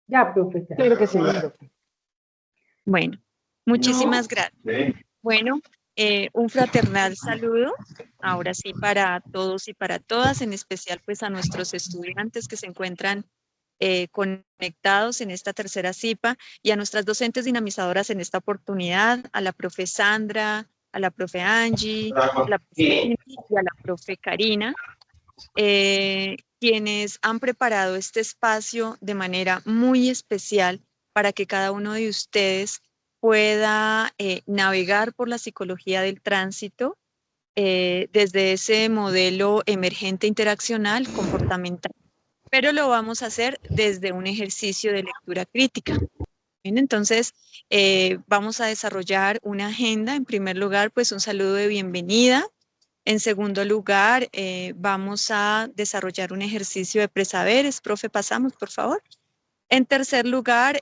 Ya, profesor. Claro que sí, profe. Bueno, muchísimas gracias. Bueno, un fraternal saludo, ahora sí para todos y para todas, en especial pues a nuestros estudiantes que se encuentran conectados en esta tercera CIPA y a nuestras docentes dinamizadoras en esta oportunidad, a la profe Sandra, a la profe Angie, a la profe Cindy y a la profe Karina, quienes han preparado este espacio de manera muy especial para que cada uno de ustedes pueda navegar por la psicología del tránsito desde ese modelo emergente interaccional comportamental, pero lo vamos a hacer desde un ejercicio de lectura crítica. Bien, entonces, vamos a desarrollar una agenda. En primer lugar, pues un saludo de bienvenida. En segundo lugar, vamos a desarrollar un ejercicio de presaberes. Profe, pasamos, por favor. En tercer lugar,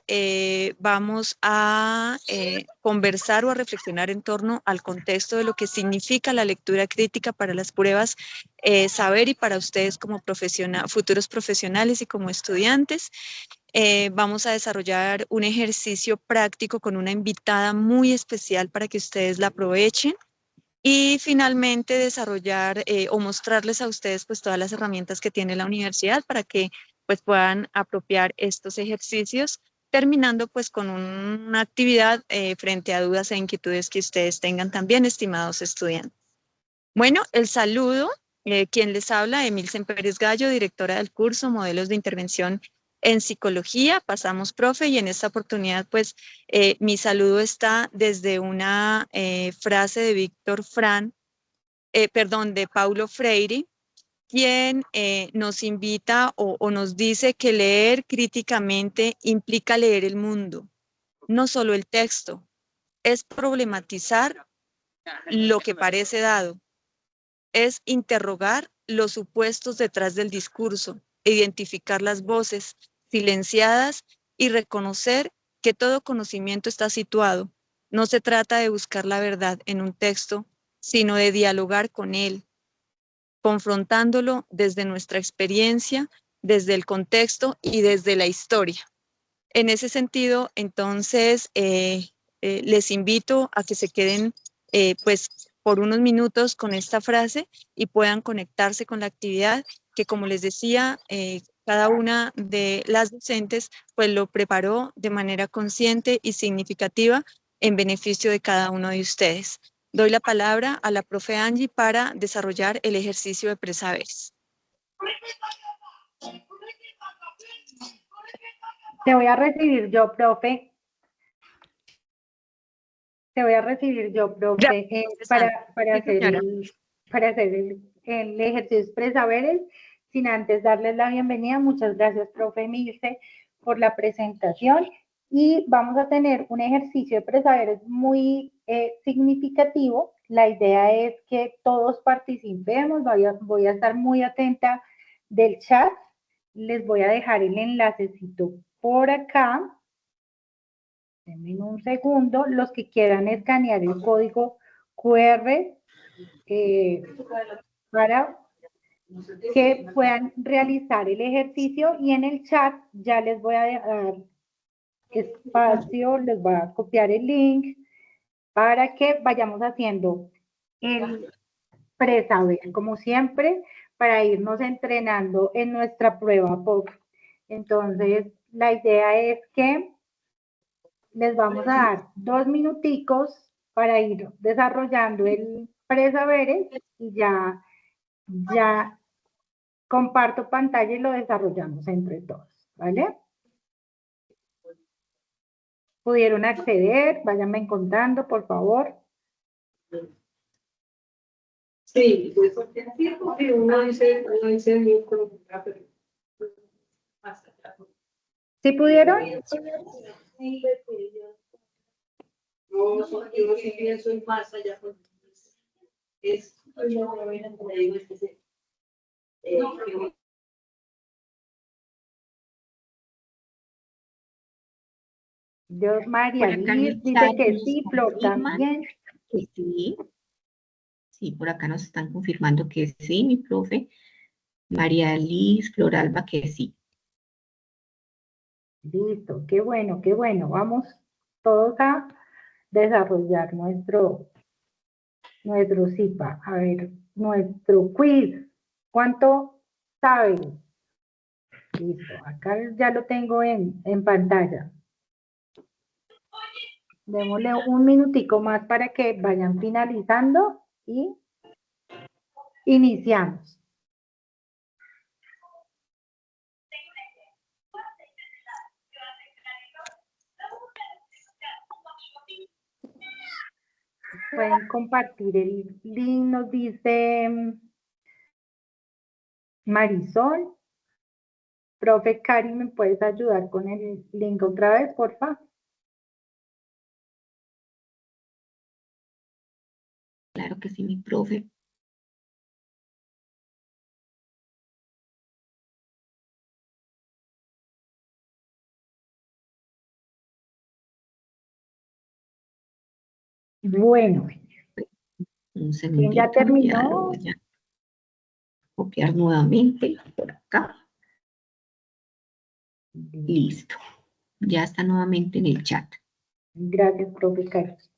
vamos a conversar o a reflexionar en torno al contexto de lo que significa la lectura crítica para las pruebas saber y para ustedes como futuros profesionales y como estudiantes. Vamos a desarrollar un ejercicio práctico con una invitada muy especial para que ustedes la aprovechen. Y finalmente desarrollar o mostrarles a ustedes pues todas las herramientas que tiene la universidad para que pues puedan apropiar estos ejercicios, terminando pues con una actividad frente a dudas e inquietudes que ustedes tengan también, estimados estudiantes. Bueno, el saludo, quien les habla, Emilsen Pérez Gallo, directora del curso Modelos de Intervención en Psicología. Pasamos, profe, y en esta oportunidad, pues, mi saludo está desde una frase de de Paulo Freire, quien nos invita o nos dice que leer críticamente implica leer el mundo, no solo el texto, es problematizar lo que parece dado, es interrogar los supuestos detrás del discurso, identificar las voces silenciadas y reconocer que todo conocimiento está situado. No se trata de buscar la verdad en un texto, sino de dialogar con él, confrontándolo desde nuestra experiencia, desde el contexto y desde la historia. En ese sentido, entonces, les invito a que se queden, pues, por unos minutos con esta frase y puedan conectarse con la actividad que, como les decía, cada una de las docentes, pues, lo preparó de manera consciente y significativa en beneficio de cada uno de ustedes. Doy la palabra a la profe Angie para desarrollar el ejercicio de presaberes. Te voy a recibir yo, profe. Te voy a recibir yo, profe, para hacer el ejercicio de presaberes. Sin antes darles la bienvenida, muchas gracias, profe Milce, por la presentación. Y vamos a tener un ejercicio de presaberes muy significativo. La idea es que todos participemos. Voy a estar muy atenta del chat. Les voy a dejar el enlacecito por acá. Denme un segundo. Los que quieran escanear el código QR para que puedan realizar el ejercicio, y en el chat ya les voy a dejar espacio, les voy a copiar el link para que vayamos haciendo el presaber, como siempre, para irnos entrenando en nuestra prueba POC. Entonces, la idea es que les vamos a dar 2 minuticos para ir desarrollando el presaberes y ya comparto pantalla y lo desarrollamos entre todos, ¿vale? ¿Pudieron acceder? Váyanme contando, por favor. Sí, pues uno dice ¿Sí pudieron? No, yo sí pienso en más allá. María Liz dice que sí, Flor también. Que sí. Sí, por acá nos están confirmando que sí, mi profe. María Liz, Flor Alba, que sí. Listo, qué bueno, qué bueno. Vamos todos a desarrollar nuestro CIPA. A ver, nuestro quiz. ¿Cuánto saben? Listo, acá ya lo tengo en pantalla. Démosle un minutico más para que vayan finalizando y iniciamos. Pueden compartir el link, nos dice Marisol. Profe Cari, ¿me puedes ayudar con el link otra vez, por favor? Claro que sí, mi profe. Bueno, Un ¿quién ya segundito, ya lo terminó? voy a copiar nuevamente por acá. Listo. Ya está nuevamente en el chat. Gracias, profe Carlos.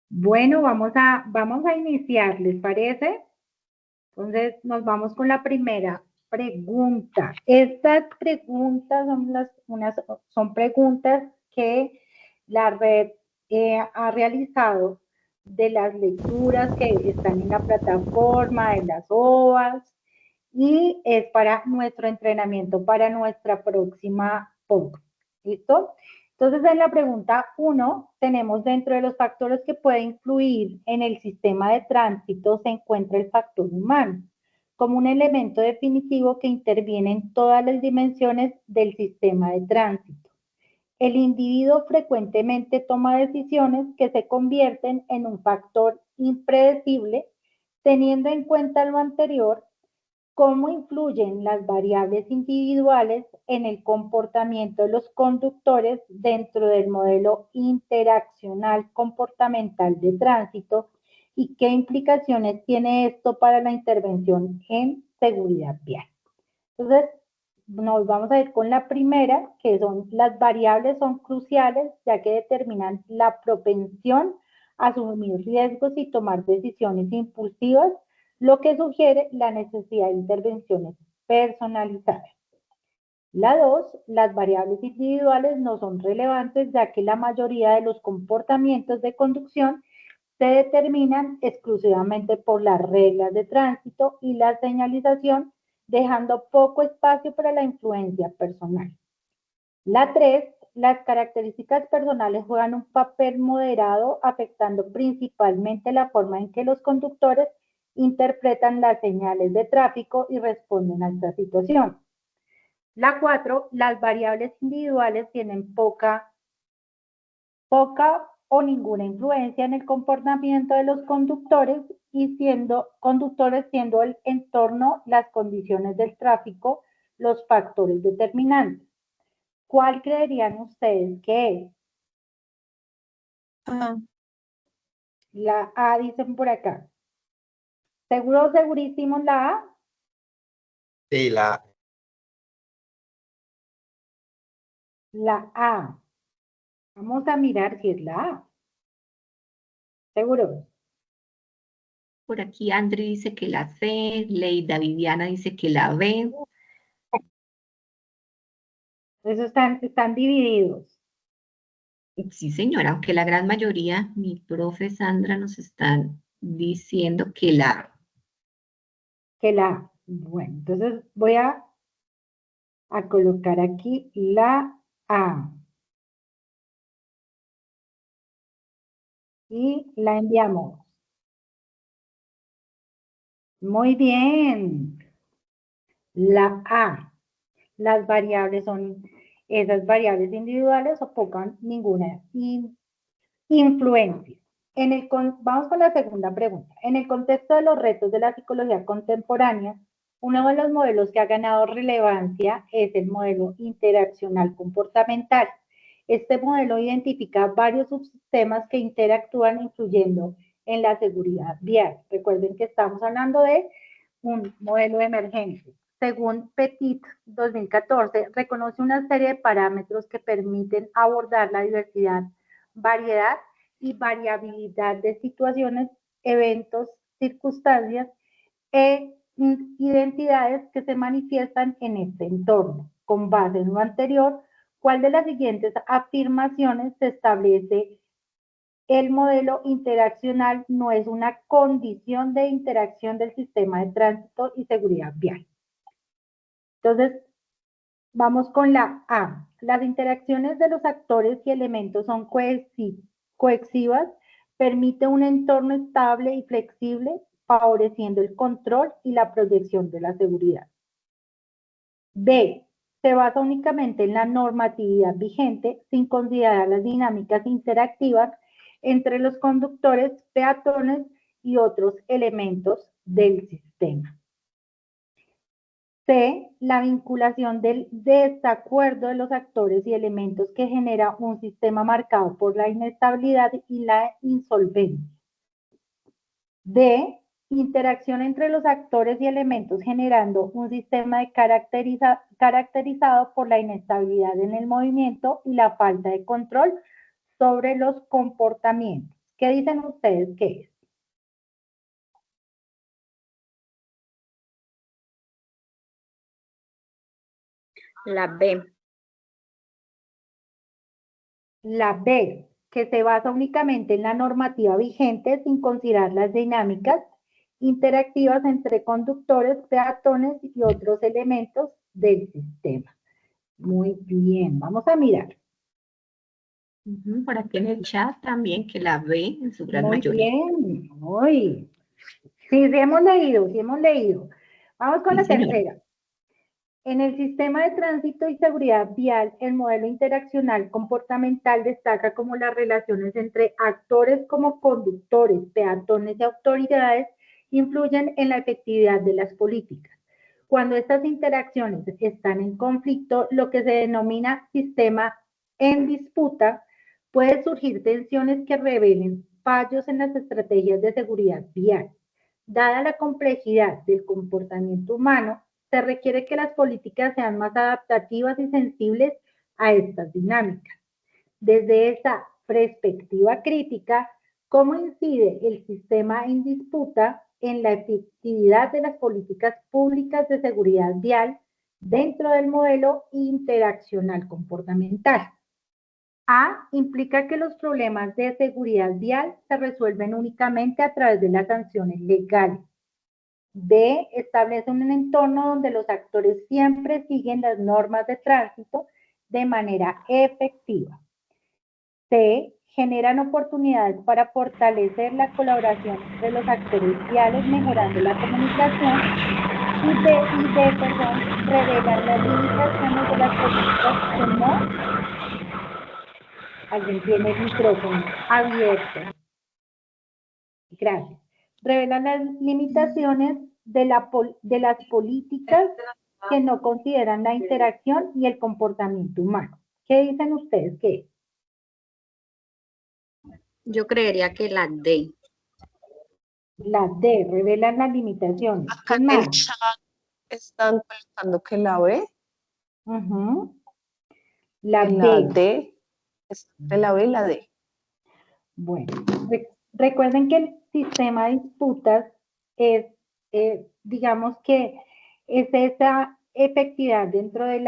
Bueno, vamos a iniciar, ¿les parece? Entonces, nos vamos con la primera pregunta. Estas preguntas son preguntas que la red ha realizado de las lecturas que están en la plataforma, de las OAS, y es para nuestro entrenamiento, para nuestra próxima POC. ¿Listo? Entonces, en la pregunta 1, tenemos dentro de los factores que pueden influir en el sistema de tránsito, se encuentra el factor humano, como un elemento definitivo que interviene en todas las dimensiones del sistema de tránsito. El individuo frecuentemente toma decisiones que se convierten en un factor impredecible, teniendo en cuenta lo anterior. ¿Cómo influyen las variables individuales en el comportamiento de los conductores dentro del modelo interaccional comportamental de tránsito? ¿Y qué implicaciones tiene esto para la intervención en seguridad vial? Entonces, nos vamos a ir con la primera, que son las variables son cruciales, ya que determinan la propensión a asumir riesgos y tomar decisiones impulsivas, lo que sugiere la necesidad de intervenciones personalizadas. La 2, las variables individuales no son relevantes, ya que la mayoría de los comportamientos de conducción se determinan exclusivamente por las reglas de tránsito y la señalización, dejando poco espacio para la influencia personal. La 3, las características personales juegan un papel moderado, afectando principalmente la forma en que los conductores interpretan las señales de tráfico y responden a esta situación. La 4, las variables individuales tienen poca o ninguna influencia en el comportamiento de los conductores y siendo el entorno, las condiciones del tráfico, los factores determinantes. ¿Cuál creerían ustedes que es? La A dicen por acá. ¿Seguro, segurísimo la A? Sí, La A. Vamos a mirar si es la A. ¿Seguro? Por aquí Andri dice que la C, Leida Viviana dice que la B. Esos están divididos. Sí, señora, aunque la gran mayoría, mi profe Sandra nos están diciendo que la Que la A. Bueno, entonces voy a colocar aquí la A. Y la enviamos. Muy bien. La A. Las variables son esas variables individuales o poca ninguna influencia. Vamos con la segunda pregunta. En el contexto de los retos de la psicología contemporánea, uno de los modelos que ha ganado relevancia es el modelo interaccional comportamental. Este modelo identifica varios subsistemas que interactúan influyendo en la seguridad vial. Recuerden que estamos hablando de un modelo de emergencia. según Petit 2014, reconoce una serie de parámetros que permiten abordar la diversidad, variedad y variabilidad de situaciones, eventos, circunstancias e identidades que se manifiestan en este entorno. Con base en lo anterior, ¿cuál de las siguientes afirmaciones se establece? El modelo interaccional no es una condición de interacción del sistema de tránsito y seguridad vial. Entonces, vamos con la A. Las interacciones de los actores y elementos son coexivas, permite un entorno estable y flexible, favoreciendo el control y la proyección de la seguridad. B. Se basa únicamente en la normatividad vigente sin considerar las dinámicas interactivas entre los conductores, peatones y otros elementos del sistema. C. La vinculación del desacuerdo de los actores y elementos que genera un sistema marcado por la inestabilidad y la insolvencia. D. Interacción entre los actores y elementos generando un sistema caracterizado por la inestabilidad en el movimiento y la falta de control sobre los comportamientos. ¿Qué dicen ustedes que es? La B. La B, que se basa únicamente en la normativa vigente sin considerar las dinámicas interactivas entre conductores, peatones y otros elementos del sistema. Muy bien, vamos a mirar. Por aquí en el chat también que la B en su gran Muy mayoría. bien, muy. Sí, sí hemos leído, sí hemos leído. Vamos con Sí, la señora. tercera. En el sistema de tránsito y seguridad vial, el modelo interaccional comportamental destaca como las relaciones entre actores como conductores, peatones y autoridades influyen en la efectividad de las políticas. Cuando estas interacciones están en conflicto, lo que se denomina sistema en disputa, puede surgir tensiones que revelen fallos en las estrategias de seguridad vial. Dada la complejidad del comportamiento humano, se requiere que las políticas sean más adaptativas y sensibles a estas dinámicas. Desde esa perspectiva crítica, ¿cómo incide el sistema en disputa en la efectividad de las políticas públicas de seguridad vial dentro del modelo interaccional comportamental? A, implica que los problemas de seguridad vial se resuelven únicamente a través de las sanciones legales. B, establece un entorno donde los actores siempre siguen las normas de tránsito de manera efectiva. C, generan oportunidades para fortalecer la colaboración entre los actores viales, mejorando la comunicación. Y D, revelan las limitaciones de las políticas que no. Alguien tiene el micrófono abierto. Gracias. Revelan las limitaciones de las políticas que no consideran la interacción y el comportamiento humano. ¿Qué dicen ustedes que es? Yo creería que la D. La D, revelan las limitaciones. Acá en el chat están colocando que la B, La la D. D, entre la B y la D. Bueno, recuerden que el sistema de disputas es, digamos que es esa efectividad dentro de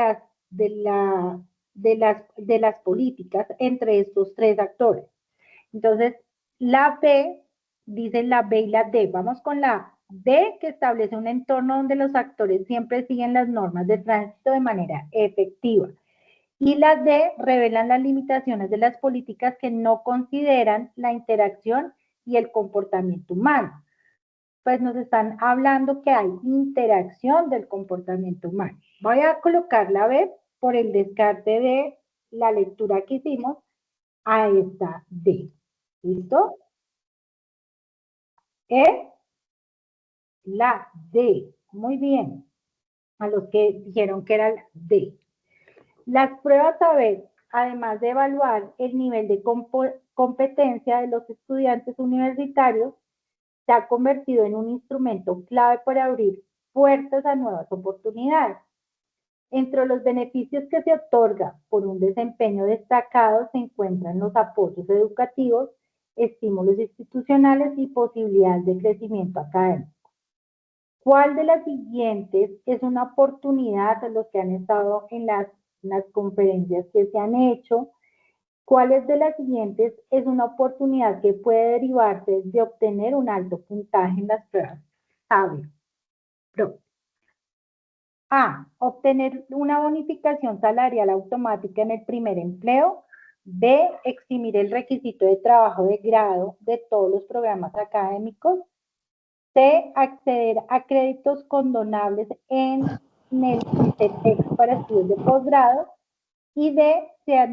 las políticas entre estos tres actores. Entonces, la B, dicen la B y la D. Vamos con la D, que establece un entorno donde los actores siempre siguen las normas de tránsito de manera efectiva. Y la D, revelan las limitaciones de las políticas que no consideran la interacción y el comportamiento humano. Pues nos están hablando que hay interacción del comportamiento humano. Voy a colocar la B por el descarte de la lectura que hicimos a esta D. ¿Listo? La D. Muy bien. A los que dijeron que era la D. Las pruebas saber, además de evaluar el nivel de competencia de los estudiantes universitarios, se ha convertido en un instrumento clave para abrir puertas a nuevas oportunidades. Entre los beneficios que se otorga por un desempeño destacado se encuentran los apoyos educativos, estímulos institucionales y posibilidades de crecimiento académico. ¿Cuál de las siguientes es una oportunidad de los que han estado en las conferencias que se han hecho? ¿Cuáles de las siguientes es una oportunidad que puede derivarse de obtener un alto puntaje en las pruebas? ¿Sabe? A. Obtener una bonificación salarial automática en el primer empleo. B. Eximir el requisito de trabajo de grado de todos los programas académicos. C. Acceder a créditos condonables en el ICETEX para estudios de posgrado. Y D. Será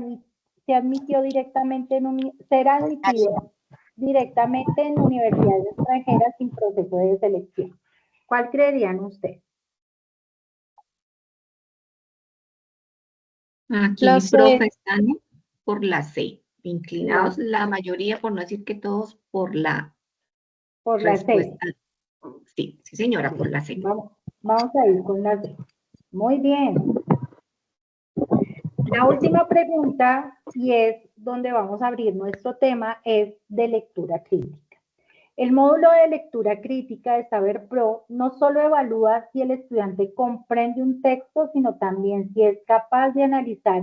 admitido directamente en universidades extranjeras sin proceso de selección. ¿Cuál creerían ustedes? Aquí, Los profe, están por la C. Inclinados la mayoría, por no decir que todos, por la por la C. respuesta. Sí, sí, señora, por la C. Vamos a ir con la C. Muy bien. La última pregunta, y es donde vamos a abrir nuestro tema, es de lectura crítica. El módulo de lectura crítica de Saber Pro no solo evalúa si el estudiante comprende un texto, sino también si es capaz de analizar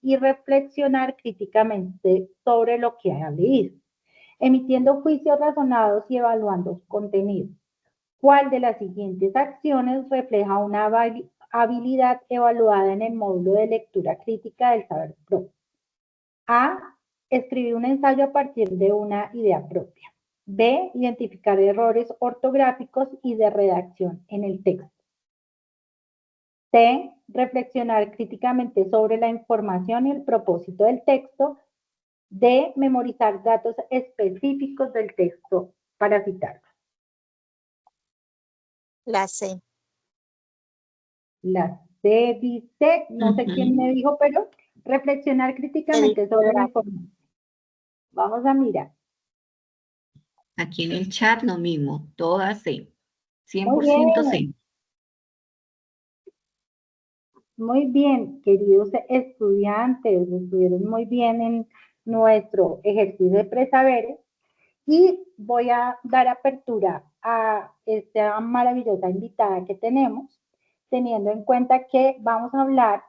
y reflexionar críticamente sobre lo que ha leído, emitiendo juicios razonados y evaluando su contenido. ¿Cuál de las siguientes acciones refleja una habilidad evaluada en el módulo de lectura crítica del Saber Pro? A. Escribir un ensayo a partir de una idea propia. B. Identificar errores ortográficos y de redacción en el texto. C. Reflexionar críticamente sobre la información y el propósito del texto. D. Memorizar datos específicos del texto para citarlos. La C. La C dice, no sé quién me dijo, pero reflexionar críticamente sobre la información. Vamos a mirar. Aquí en el chat lo mismo, todas C. 100% Muy C. bien. Muy bien, queridos estudiantes, estuvieron muy bien en nuestro ejercicio de presaberes y voy a dar apertura a esta maravillosa invitada que tenemos, teniendo en cuenta que vamos a hablar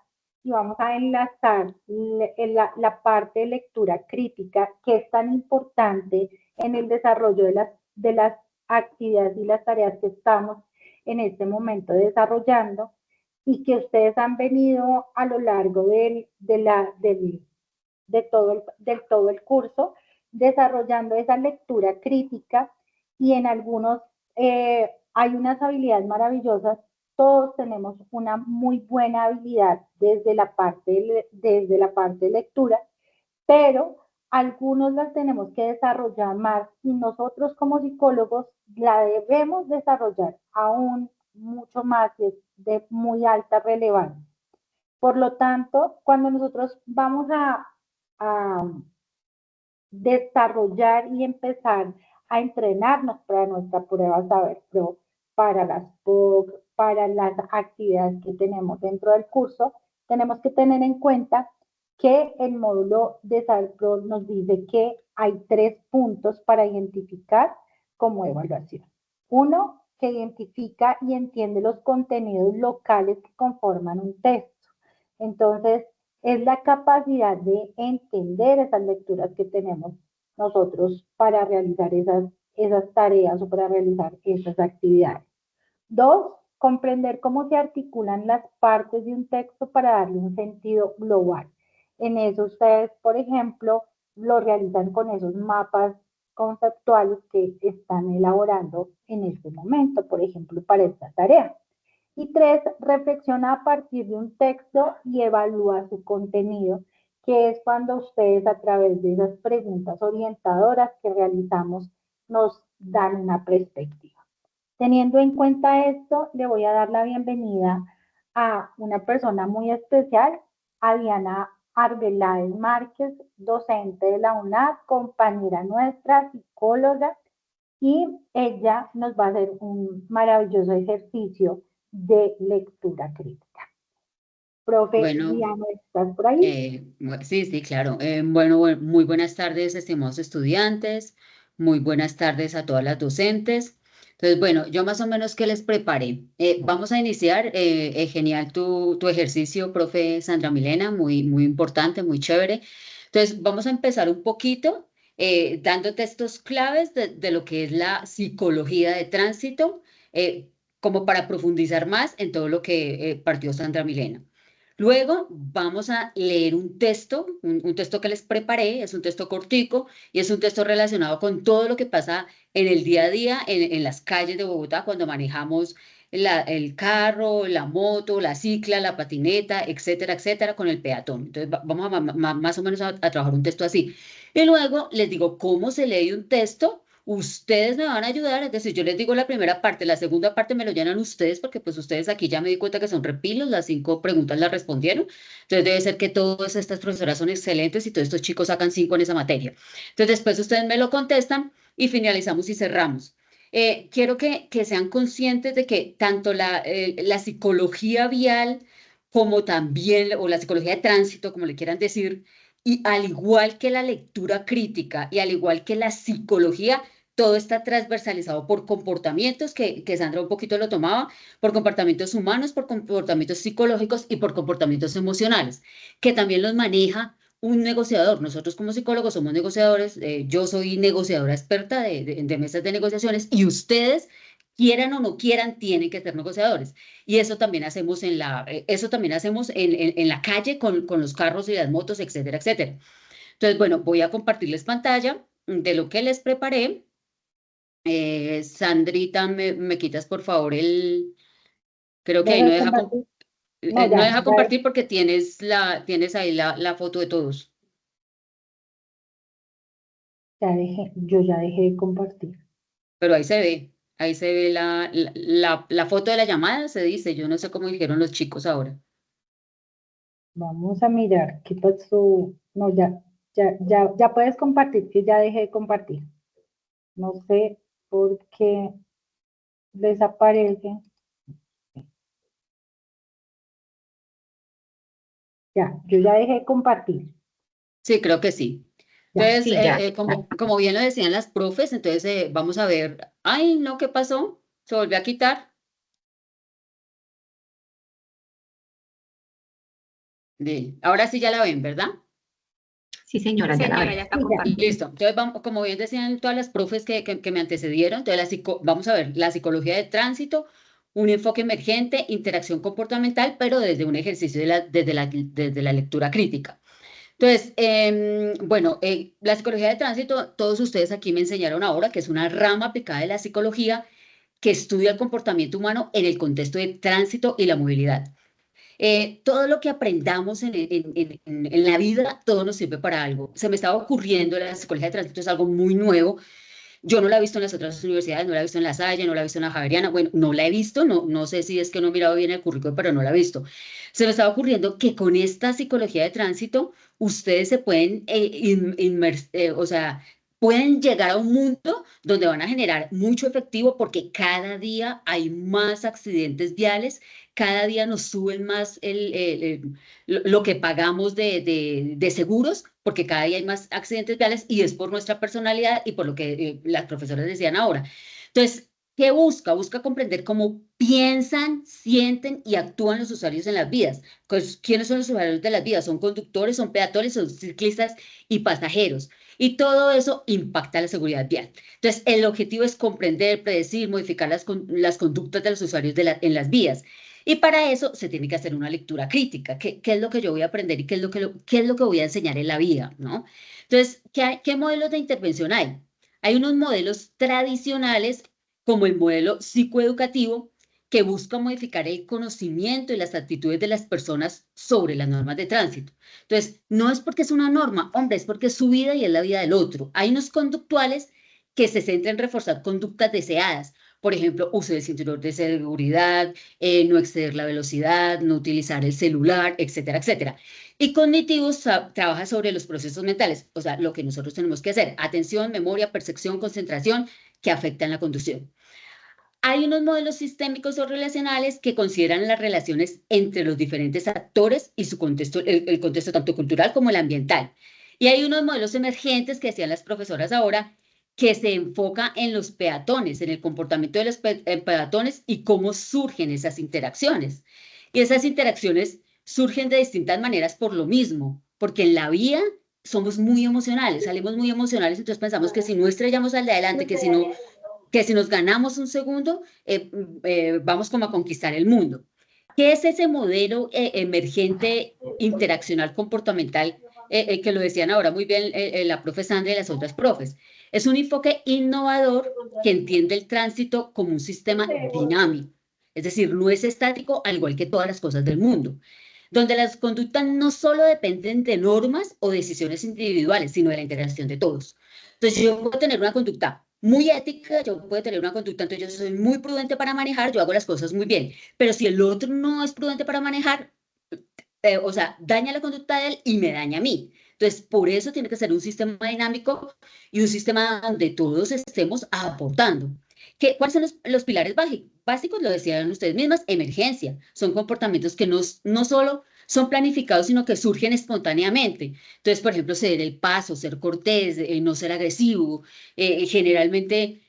y vamos a enlazar la parte de lectura crítica que es tan importante en el desarrollo de las actividades y las tareas que estamos en este momento desarrollando y que ustedes han venido a lo largo de todo el curso desarrollando esa lectura crítica y en algunos hay unas habilidades maravillosas. Todos tenemos una muy buena habilidad desde la parte de lectura, pero algunos las tenemos que desarrollar más y nosotros como psicólogos la debemos desarrollar aún mucho más, de muy alta relevancia. Por lo tanto, cuando nosotros vamos a desarrollar y empezar a entrenarnos para nuestra prueba Saber Pro, para las POC, para las actividades que tenemos dentro del curso, tenemos que tener en cuenta que el módulo de Saber Pro nos dice que hay 3 puntos para identificar como evaluación. Uno, que identifica y entiende los contenidos locales que conforman un texto. Entonces, es la capacidad de entender esas lecturas que tenemos nosotros para realizar esas tareas o para realizar esas actividades. 2, comprender cómo se articulan las partes de un texto para darle un sentido global. En eso ustedes, por ejemplo, lo realizan con esos mapas conceptuales que están elaborando en este momento, por ejemplo, para esta tarea. Y 3, reflexiona a partir de un texto y evalúa su contenido, que es cuando ustedes a través de esas preguntas orientadoras que realizamos nos dan una perspectiva. Teniendo en cuenta esto, le voy a dar la bienvenida a una persona muy especial, a Diana Arbeláez Márquez, docente de la UNAD, compañera nuestra, psicóloga, y ella nos va a hacer un maravilloso ejercicio de lectura crítica. Profe Bueno, Diana, ¿estás por ahí? sí, sí, claro. Muy buenas tardes, estimados estudiantes. Muy buenas tardes a todas las docentes. Entonces, bueno, yo más o menos que les preparé. Vamos a iniciar. Genial tu ejercicio, profe Sandra Milena, muy importante, muy chévere. Entonces, vamos a empezar un poquito dando textos claves de lo que es la psicología de tránsito, como para profundizar más en todo lo que partió Sandra Milena. Luego vamos a leer un texto, un texto que les preparé, es un texto cortico y es un texto relacionado con todo lo que pasa en el día a día en las calles de Bogotá cuando manejamos el carro, la moto, la cicla, la patineta, etcétera, etcétera, con el peatón. Entonces vamos a más o menos a trabajar un texto así. Y luego les digo cómo se lee un texto. Ustedes me van a ayudar, es decir, yo les digo la primera parte, la segunda parte me lo llenan ustedes, porque pues ustedes aquí ya me di cuenta que son repilos, las 5 preguntas las respondieron, entonces debe ser que todas estas profesoras son excelentes y todos estos chicos sacan 5 en esa materia. Entonces después ustedes me lo contestan y finalizamos y cerramos. Quiero que sean conscientes de que tanto la psicología vial como también, o la psicología de tránsito, como le quieran decir, y al igual que la lectura crítica y al igual que la psicología, todo está transversalizado por comportamientos, que Sandra un poquito lo tomaba, por comportamientos humanos, por comportamientos psicológicos y por comportamientos emocionales, que también los maneja un negociador. Nosotros como psicólogos somos negociadores, yo soy negociadora experta de mesas de negociaciones y ustedes, quieran o no quieran, tienen que ser negociadores. Y eso también hacemos en la calle con los carros y las motos, etcétera, etcétera. Entonces, bueno, voy a compartirles pantalla de lo que les preparé. Sandrita, me quitas por favor creo que ahí ¿Dejo no de deja, compartir? No, no ya, deja compartir porque tienes ahí la foto de todos. yo ya dejé de compartir. Pero ahí se ve la foto de la llamada, se dice, yo no sé cómo dijeron los chicos ahora. Vamos a mirar qué pasó. No, ya puedes compartir, que ya dejé de compartir. No sé por qué desaparece. Yo ya dejé de compartir. Sí, creo que sí. Ya. Entonces, Sí, ya. como bien lo decían las profes, entonces vamos a ver. Ay, no, ¿qué pasó? Se volvió a quitar. Ahora sí ya la ven, ¿verdad? Sí, señora, ya la Señora, veo. ya está Sí, ya. compartida. Listo. Entonces, como bien decían todas las profes que me antecedieron, entonces vamos a ver la psicología de tránsito, un enfoque emergente, interacción comportamental, pero desde un ejercicio desde la lectura crítica. Entonces, bueno, la psicología de tránsito, todos ustedes aquí me enseñaron ahora que es una rama aplicada de la psicología que estudia el comportamiento humano en el contexto de tránsito y la movilidad. Todo lo que aprendamos en la vida, todo nos sirve para algo. Se me estaba ocurriendo, la psicología de tránsito es algo muy nuevo. Yo no la he visto en las otras universidades, no la he visto en La Salle, no la he visto en la Javeriana. Bueno, no la he visto, no sé si es que no he mirado bien el currículo, pero no la he visto. Se me estaba ocurriendo que con esta psicología de tránsito, ustedes se pueden, o sea, pueden llegar a un mundo donde van a generar mucho efectivo porque cada día hay más accidentes viales, cada día nos suben más lo que pagamos de seguros, porque cada día hay más accidentes viales y es por nuestra personalidad y por lo que las profesoras decían ahora. Entonces, ¿qué busca? Busca comprender cómo piensan, sienten y actúan los usuarios en las vías. Pues, ¿quiénes son los usuarios de las vías? Son conductores, son peatones, son ciclistas y pasajeros. Y todo eso impacta la seguridad vial. Entonces, el objetivo es comprender, predecir, modificar las conductas de los usuarios en las vías. Y para eso se tiene que hacer una lectura crítica. ¿Qué es lo que yo voy a aprender y qué es lo que voy a enseñar en la vida? ¿No? Entonces, ¿qué modelos de intervención hay? Hay unos modelos tradicionales como el modelo psicoeducativo que busca modificar el conocimiento y las actitudes de las personas sobre las normas de tránsito. Entonces, no es porque es una norma, hombre, es porque es su vida y es la vida del otro. Hay unos conductuales que se centran en reforzar conductas deseadas. Por ejemplo, uso del cinturón de seguridad, no exceder la velocidad, no utilizar el celular, etcétera, etcétera. Y cognitivos trabaja sobre los procesos mentales, o sea, lo que nosotros tenemos que hacer, atención, memoria, percepción, concentración, que afectan la conducción. Hay unos modelos sistémicos o relacionales que consideran las relaciones entre los diferentes actores y su contexto, el contexto tanto cultural como el ambiental. Y hay unos modelos emergentes que decían las profesoras ahora, que se enfoca en los peatones, en el comportamiento de los peatones y cómo surgen esas interacciones. Y esas interacciones surgen de distintas maneras por lo mismo, porque en la vía somos muy emocionales, salimos muy emocionales, entonces pensamos que si no estrellamos al de adelante, que si nos ganamos un segundo, vamos como a conquistar el mundo. ¿Qué es ese modelo emergente interaccional comportamental que lo decían ahora muy bien la profe Sandra y las otras profes? Es un enfoque innovador que entiende el tránsito como un sistema dinámico, es decir, no es estático al igual que todas las cosas del mundo, donde las conductas no solo dependen de normas o decisiones individuales, sino de la interacción de todos. Entonces yo puedo tener una conducta muy ética, yo puedo tener una conducta, entonces yo soy muy prudente para manejar, yo hago las cosas muy bien, pero si el otro no es prudente para manejar, o sea, daña la conducta de él y me daña a mí. Entonces, por eso tiene que ser un sistema dinámico y un sistema donde todos estemos aportando. ¿Cuáles son los pilares básicos? Lo decían ustedes mismas, emergencia. Son comportamientos que no solo son planificados, sino que surgen espontáneamente. Entonces, por ejemplo, ceder el paso, ser cortés, no ser agresivo. Generalmente,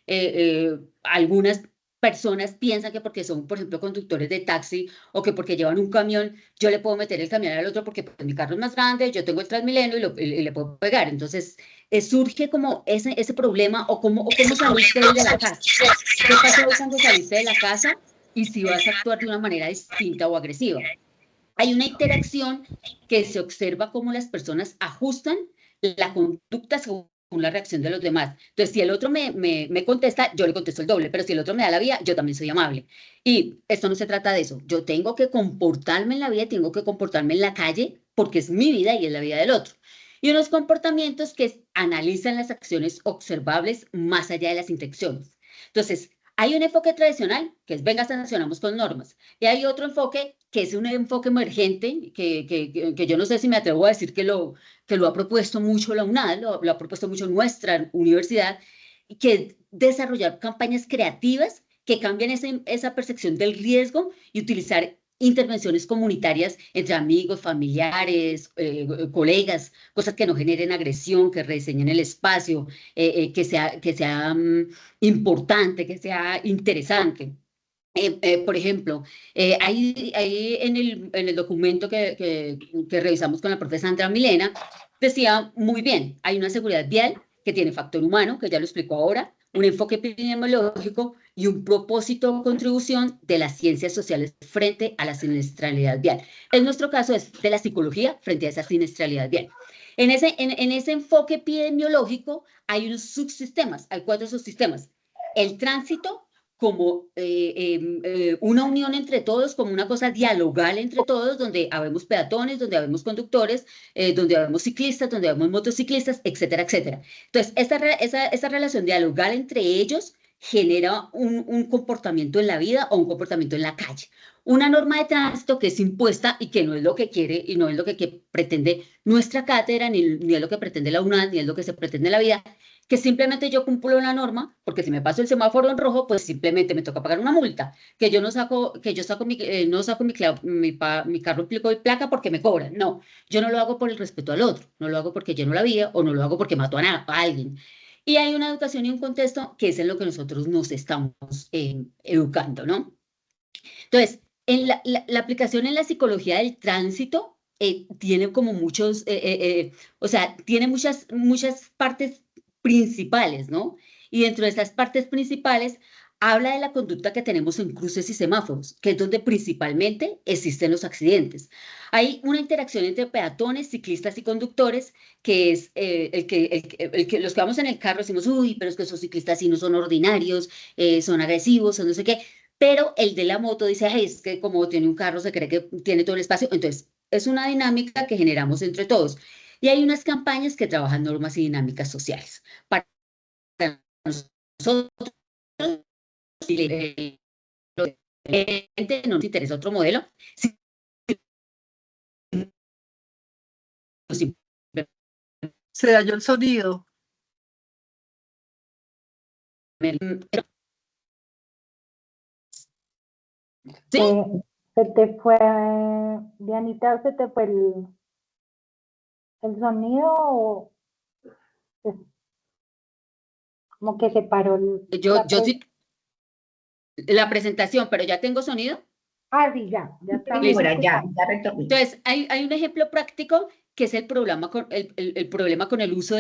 algunas personas piensan que porque son, por ejemplo, conductores de taxi o que porque llevan un camión, yo le puedo meter el camión al otro porque pues, mi carro es más grande, yo tengo el Transmilenio y le puedo pegar. Entonces, surge como ese problema o cómo saliste de la casa. ¿Qué pasa cuando saliste de la casa y si vas a actuar de una manera distinta o agresiva? Hay una interacción que se observa cómo las personas ajustan la conducta según la reacción de los demás. Entonces, si el otro me contesta, yo le contesto el doble, pero si el otro me da la vía, yo también soy amable. Y esto no se trata de eso. Yo tengo que comportarme en la vida, tengo que comportarme en la calle, porque es mi vida y es la vida del otro. Y unos comportamientos que analizan las acciones observables más allá de las intenciones. Entonces, hay un enfoque tradicional, que es venga, sancionamos con normas. Y hay otro enfoque, que es un enfoque emergente, que yo no sé si me atrevo a decir que lo ha propuesto mucho la UNAD, lo ha propuesto mucho nuestra universidad, que es desarrollar campañas creativas que cambien esa percepción del riesgo y utilizar intervenciones comunitarias entre amigos, familiares, colegas, cosas que no generen agresión, que rediseñen el espacio, que sea importante, que sea interesante. Por ejemplo, ahí en el documento que revisamos con la profesora Sandra Milena, decía muy bien, hay una seguridad vial que tiene factor humano, que ya lo explicó ahora, un enfoque epidemiológico y un propósito o contribución de las ciencias sociales frente a la siniestralidad vial. En nuestro caso es de la psicología frente a esa siniestralidad vial. En ese enfoque epidemiológico hay unos subsistemas, hay 4 subsistemas. El tránsito como una unión entre todos, como una cosa dialogal entre todos, donde habemos peatones, donde habemos conductores, donde habemos ciclistas, donde habemos motociclistas, etcétera, etcétera. Entonces, esa relación dialogal entre ellos genera un comportamiento en la vida o un comportamiento en la calle. Una norma de tránsito que es impuesta y que no es lo que quiere y no es lo que pretende nuestra cátedra, ni es lo que pretende la UNAD, ni es lo que se pretende en la vida, que simplemente yo cumplo la norma, porque si me paso el semáforo en rojo, pues simplemente me toca pagar una multa, que yo no saco mi carro pico y placa porque me cobran. No, yo no lo hago por el respeto al otro, no lo hago porque lleno la vía o no lo hago porque mato a alguien. Y hay una educación y un contexto que es en lo que nosotros nos estamos educando, ¿no? Entonces, en la aplicación en la psicología del tránsito tiene como o sea, tiene muchas partes principales, ¿no? Y dentro de esas partes principales habla de la conducta que tenemos en cruces y semáforos, que es donde principalmente existen los accidentes. Hay una interacción entre peatones, ciclistas y conductores, que es los que vamos en el carro decimos, uy, pero es que esos ciclistas sí no son ordinarios, son agresivos, son no sé qué, pero el de la moto dice, ay, es que como tiene un carro se cree que tiene todo el espacio, entonces es una dinámica que generamos entre todos. Y hay unas campañas que trabajan normas y dinámicas sociales. Para nosotros, si no nos interesa otro modelo, Se dañó el sonido. ¿Sí? Se te fue, Dianita, se te fue el sonido o como que se paró Yo sí, la presentación, pero ya tengo sonido. Ah, sí, ya estamos Listo. Señora, ya escuchando. retorné. Entonces, hay un ejemplo práctico que es el problema con el problema con el uso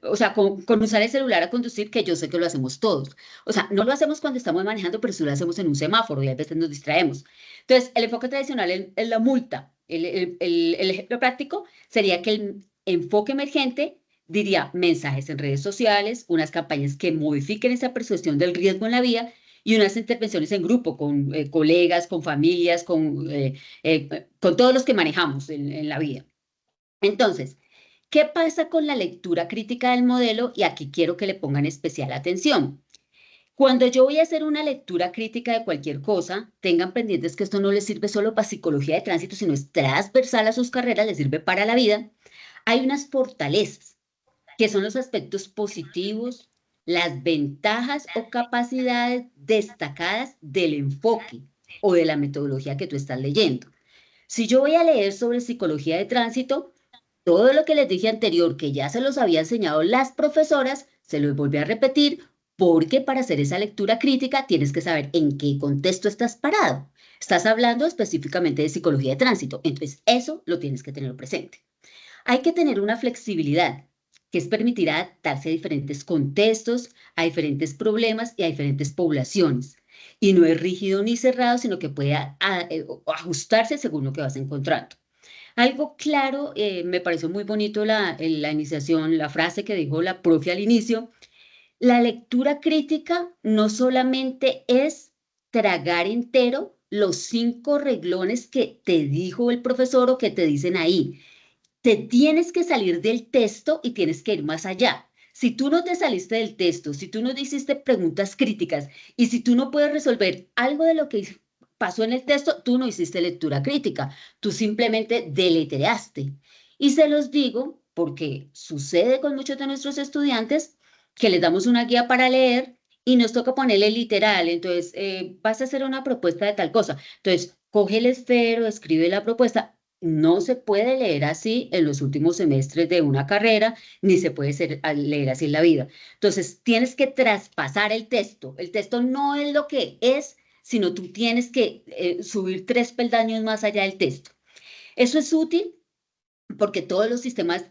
o sea, con usar el celular a conducir, que yo sé que lo hacemos todos. O sea, no lo hacemos cuando estamos manejando, pero sí lo hacemos en un semáforo y a veces nos distraemos. Entonces, el enfoque tradicional es la multa. El ejemplo práctico sería que el enfoque emergente diría mensajes en redes sociales, unas campañas que modifiquen esa percepción del riesgo en la vía y unas intervenciones en grupo con colegas, con familias, con todos los que manejamos en la vida. Entonces, ¿qué pasa con la lectura crítica del modelo? Y aquí quiero que le pongan especial atención. Cuando yo voy a hacer una lectura crítica de cualquier cosa, tengan pendientes que esto no les sirve solo para psicología de tránsito, sino es transversal a sus carreras, les sirve para la vida. Hay unas fortalezas, que son los aspectos positivos, las ventajas o capacidades destacadas del enfoque o de la metodología que tú estás leyendo. Si yo voy a leer sobre psicología de tránsito, todo lo que les dije anterior, que ya se los había enseñado las profesoras, se los volví a repetir, porque para hacer esa lectura crítica tienes que saber en qué contexto estás parado. Estás hablando específicamente de psicología de tránsito, entonces eso lo tienes que tener presente. Hay que tener una flexibilidad, que es permitir adaptarse a diferentes contextos, a diferentes problemas y a diferentes poblaciones. Y no es rígido ni cerrado, sino que puede ajustarse según lo que vas encontrando. Algo claro, me pareció muy bonito la iniciación, la frase que dijo la profe al inicio. La lectura crítica no solamente es tragar entero los 5 reglones que te dijo el profesor o que te dicen ahí. Te tienes que salir del texto y tienes que ir más allá. Si tú no te saliste del texto, si tú no hiciste preguntas críticas y si tú no puedes resolver algo de lo que pasó en el texto, tú no hiciste lectura crítica, tú simplemente deletreaste. Y se los digo porque sucede con muchos de nuestros estudiantes que les damos una guía para leer y nos toca ponerle literal. Entonces, vas a hacer una propuesta de tal cosa. Entonces, coge el esfero, escribe la propuesta. No se puede leer así en los últimos semestres de una carrera, ni se puede leer así en la vida. Entonces, tienes que traspasar el texto. El texto no es lo que es, sino tú tienes que subir 3 peldaños más allá del texto. Eso es útil porque todos los sistemas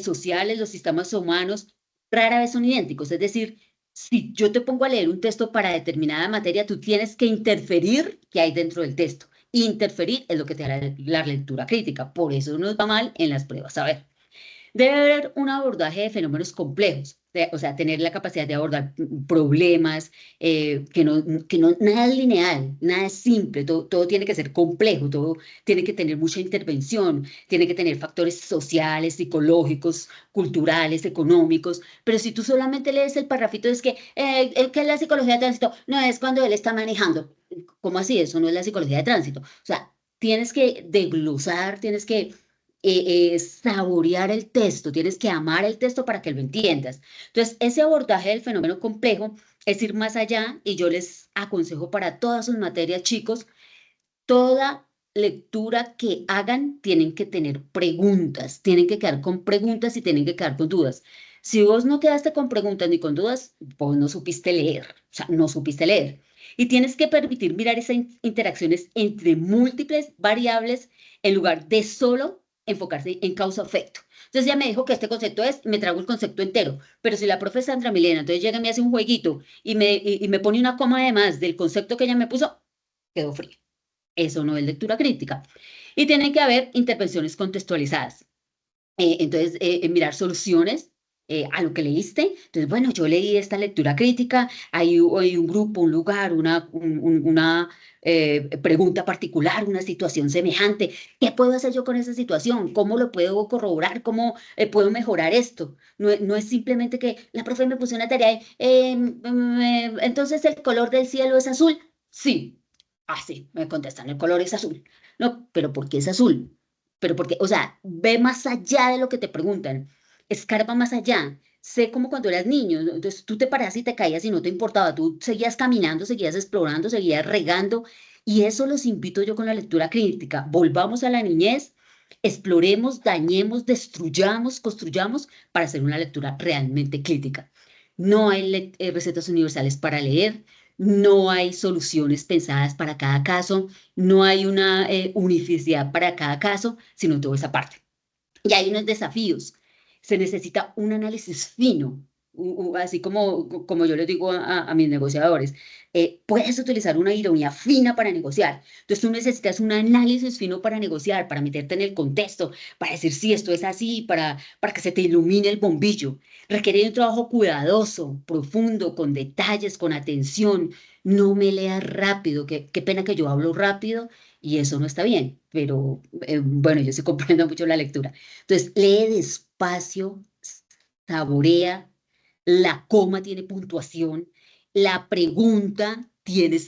sociales, los sistemas humanos, rara vez son idénticos. Es decir, si yo te pongo a leer un texto para determinada materia, tú tienes que interferir qué hay dentro del texto. Interferir es lo que te da la lectura crítica. Por eso nos va mal en las pruebas. A ver, debe haber un abordaje de fenómenos complejos, o sea, tener la capacidad de abordar problemas, que no, nada es lineal, nada es simple, todo tiene que ser complejo, todo tiene que tener mucha intervención, tiene que tener factores sociales, psicológicos, culturales, económicos, pero si tú solamente lees el parrafito, es que es la psicología de tránsito, no es cuando él está manejando. ¿Cómo así? Eso no es la psicología de tránsito. O sea, tienes que desglosar, tienes que saborear el texto, tienes que amar el texto para que lo entiendas. Entonces, ese abordaje del fenómeno complejo es ir más allá y yo les aconsejo para todas sus materias, chicos, toda lectura que hagan tienen que tener preguntas, tienen que quedar con preguntas y tienen que quedar con dudas. Si vos no quedaste con preguntas ni con dudas, vos no supiste leer, o sea, no supiste leer. Y tienes que permitir mirar esas interacciones entre múltiples variables en lugar de solo enfocarse en causa-efecto. Entonces ya me dijo que este concepto es, me trago el concepto entero, pero si la profe Sandra Milena entonces llega y me hace un jueguito y me pone una coma además del concepto que ella me puso, quedó frío. Eso no es lectura crítica. Y tiene que haber intervenciones contextualizadas. Entonces, mirar soluciones a lo que leíste. Entonces, bueno, yo leí esta lectura crítica, hay un grupo, un lugar, una pregunta particular, una situación semejante. ¿Qué puedo hacer yo con esa situación? ¿Cómo lo puedo corroborar? ¿Cómo puedo mejorar esto? No es simplemente que la profe me puso una tarea, entonces el color del cielo es azul. Sí. Ah, sí, me contestan, el color es azul. No, pero ¿por qué es azul? Pero porque, o sea, ve más allá de lo que te preguntan. escarba más allá. Sé como cuando eras niño, ¿no? Entonces tú te paras y te caías y no te importaba, tú seguías caminando, seguías explorando, seguías regando, y eso los invito yo con la lectura crítica. Volvamos a la niñez, exploremos, dañemos, destruyamos, construyamos para hacer una lectura realmente crítica. No hay recetas universales para leer, no hay soluciones pensadas para cada caso, no hay una unificidad para cada caso, sino toda esa parte. Y hay unos desafíos. Se necesita un análisis fino, así como yo les digo a mis negociadores. Puedes utilizar una ironía fina para negociar. Entonces tú necesitas un análisis fino para negociar, para meterte en el contexto, para decir si esto es así, para que se te ilumine el bombillo. Requiere un trabajo cuidadoso, profundo, con detalles, con atención. No me leas rápido, qué pena que yo hablo rápido y eso no está bien, pero bueno, yo sí comprendo mucho la lectura. Entonces, lee despacio, saborea, la coma tiene puntuación, la pregunta tiene